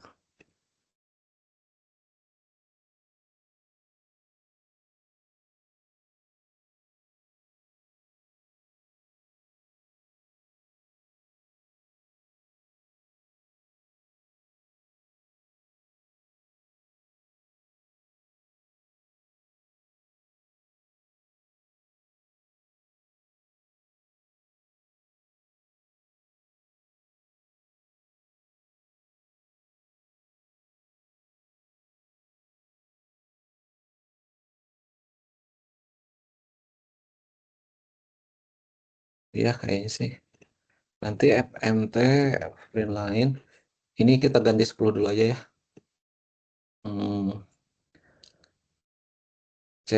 ya kayaknya sih. Nanti FMT print line ini kita ganti 10 dulu aja ya. C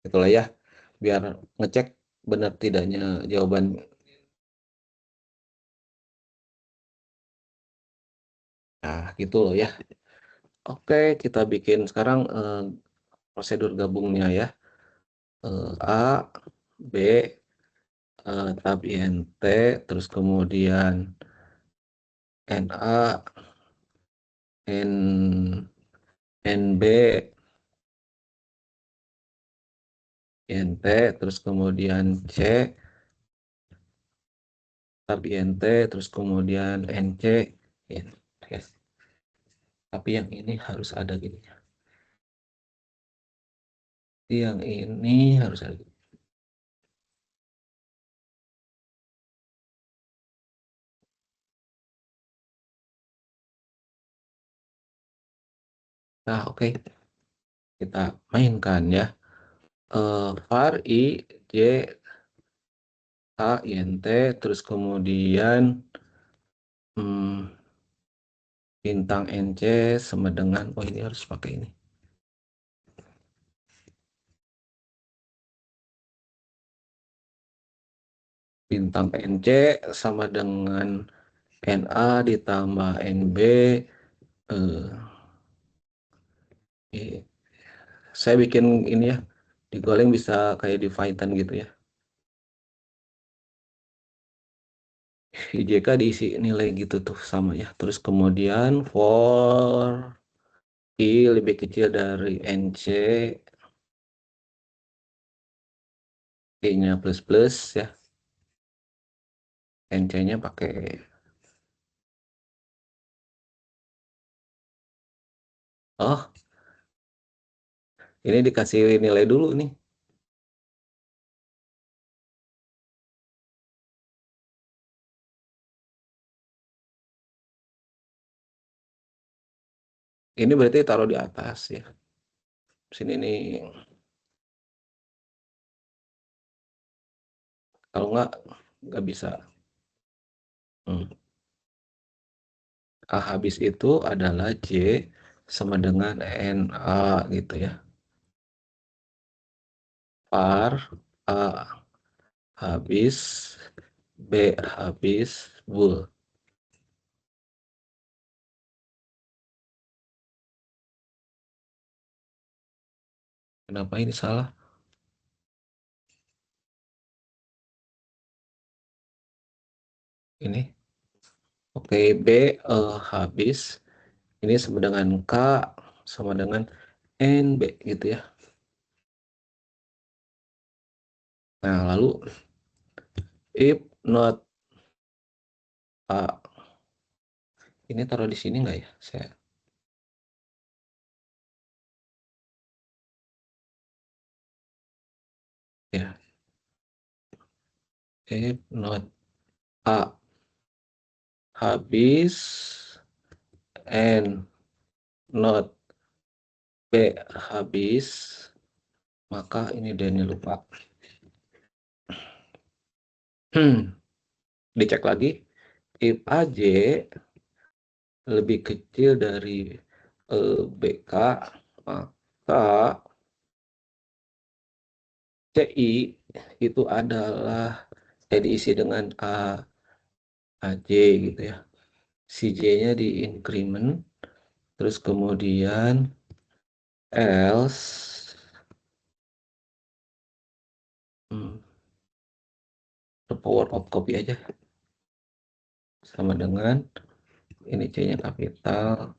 itulah ya, biar ngecek benar tidaknya jawaban. Nah, gitu loh ya. Oke, kita bikin sekarang prosedur gabungnya ya. A, B, tab INT, terus kemudian NA, NB, INT, terus kemudian C, tab INT, terus kemudian NC, yes. Tapi yang ini harus ada gini. Yang ini harus ada gini. Nah, oke. Kita mainkan ya. var I, J, A, INT, terus kemudian bintang NC sama dengan, oh ini harus pakai ini. Bintang NC sama dengan NA ditambah NB. Saya bikin ini ya, digoreng bisa kayak di Python gitu ya. IJK diisi nilai gitu tuh sama ya. Terus kemudian for I lebih kecil dari NC, I-nya plus ya. NC-nya pakai ini dikasih nilai dulu nih. Ini berarti taruh di atas ya. Sini nih. Kalau nggak bisa. A habis itu adalah J sama dengan NA gitu ya. Var A habis, B habis, bul. Kenapa ini salah? Ini. Oke, B habis. Ini sama dengan K sama dengan NB gitu ya. Nah, lalu if not A. Ini taruh di sini nggak ya? Saya ya. If not A habis and not B habis, maka ini Dani lupa. Dicek lagi. If AJ lebih kecil dari BK, maka CI itu adalah diisi dengan AJ gitu ya. Si J-nya di increment, terus kemudian else the power of copy aja sama dengan ini C-nya kapital,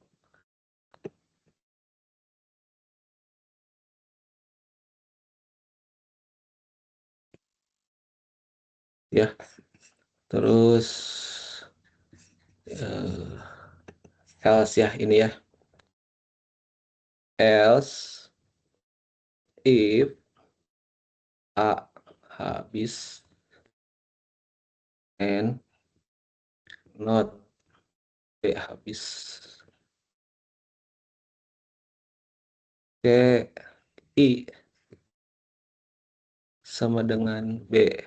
ya. Terus else ya, ini ya, else if A habis and not B habis. I sama dengan B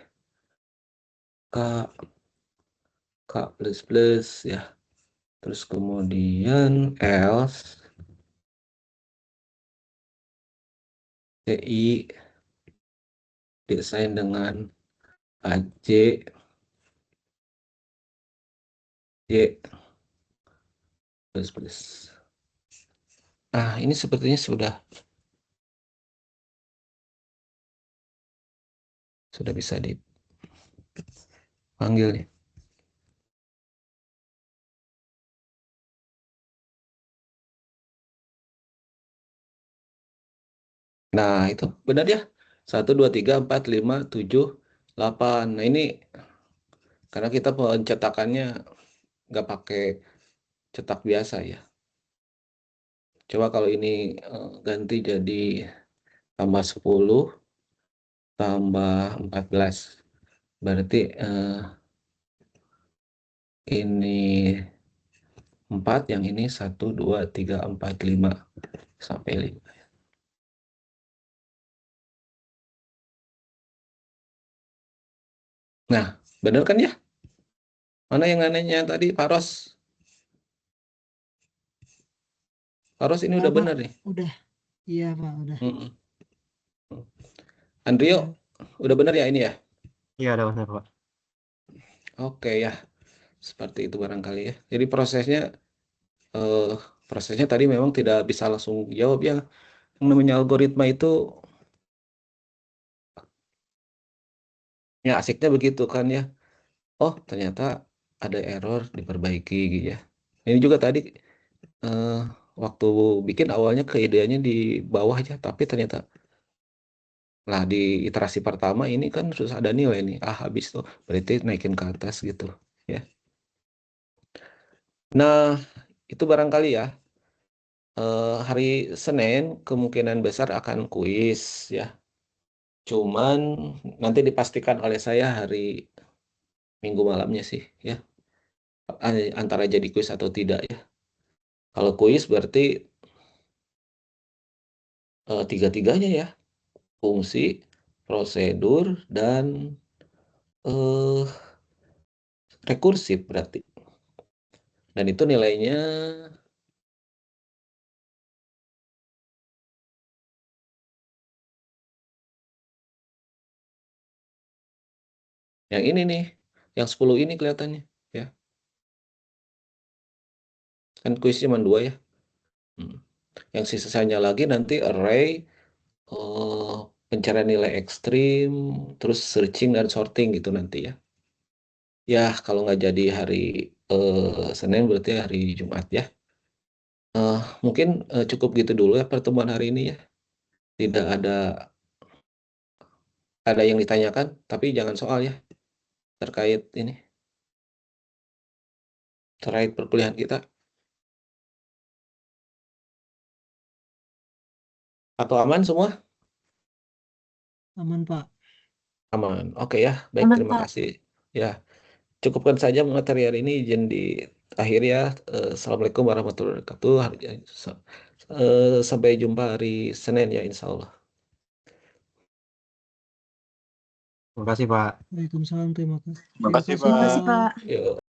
K plus ya. Terus kemudian else CI desain dengan AJ J plus. Nah, ini sepertinya sudah bisa Panggil nih. Nah, itu benar ya. 1, 2, 3, 4, 5, 7, 8. Nah, ini karena kita pencetakannya nggak pakai cetak biasa ya. Coba kalau ini ganti jadi tambah 10, tambah 14. Berarti ini 4, yang ini 1, 2, 3, 4, 5. Sampai 5. Nah, benar kan ya? Mana yang nanya tadi, Pak Ros? Pak Ros ini Ya, udah Pak. benar nih. Udah. Iya, Pak, udah. Mm-mm. Andrio, Ya. udah benar ya ini ya? Iya, ada benar, Pak. Oke ya, seperti itu barangkali ya. Jadi prosesnya tadi memang tidak bisa langsung jawab ya. Yang namanya algoritma itu ya asiknya begitu kan ya. Oh, ternyata ada error, diperbaiki gitu ya. Ini juga tadi eh, waktu bikin awalnya keideannya di bawah aja, tapi ternyata lah di iterasi pertama ini kan susah ada nilai nih. Habis tuh berarti naikin ke atas gitu ya. Nah, itu barangkali ya. Hari Senin kemungkinan besar akan kuis ya. Cuman nanti dipastikan oleh saya hari Minggu malamnya sih ya. Antara jadi kuis atau tidak ya. Kalau kuis berarti tiga-tiganya ya. Fungsi, prosedur, dan eh rekursif berarti. Dan itu nilainya yang ini nih. Yang 10 ini kelihatannya ya. Kan kuis cuma 2 ya. Yang sisanya lagi nanti array, pencarian nilai ekstrim, terus searching dan sorting gitu nanti ya. Ya, kalau nggak jadi hari Senin berarti hari Jumat ya. Mungkin cukup gitu dulu ya pertemuan hari ini ya. Tidak ada yang ditanyakan, tapi jangan soal ya terkait ini, terkait perkuliahan kita. Atau aman semua? Aman, Pak. Aman. Oke ya, baik, Aman, terima Pak. kasih. Ya, cukupkan saja materi hari ini, izin di akhir ya. Assalamualaikum warahmatullahi wabarakatuh. Sampai jumpa hari Senin ya, insya Allah. Terima kasih, Pak. Waalaikumsalam, terima kasih. Terima kasih, Terima kasih, Pak. Pak. Yuk.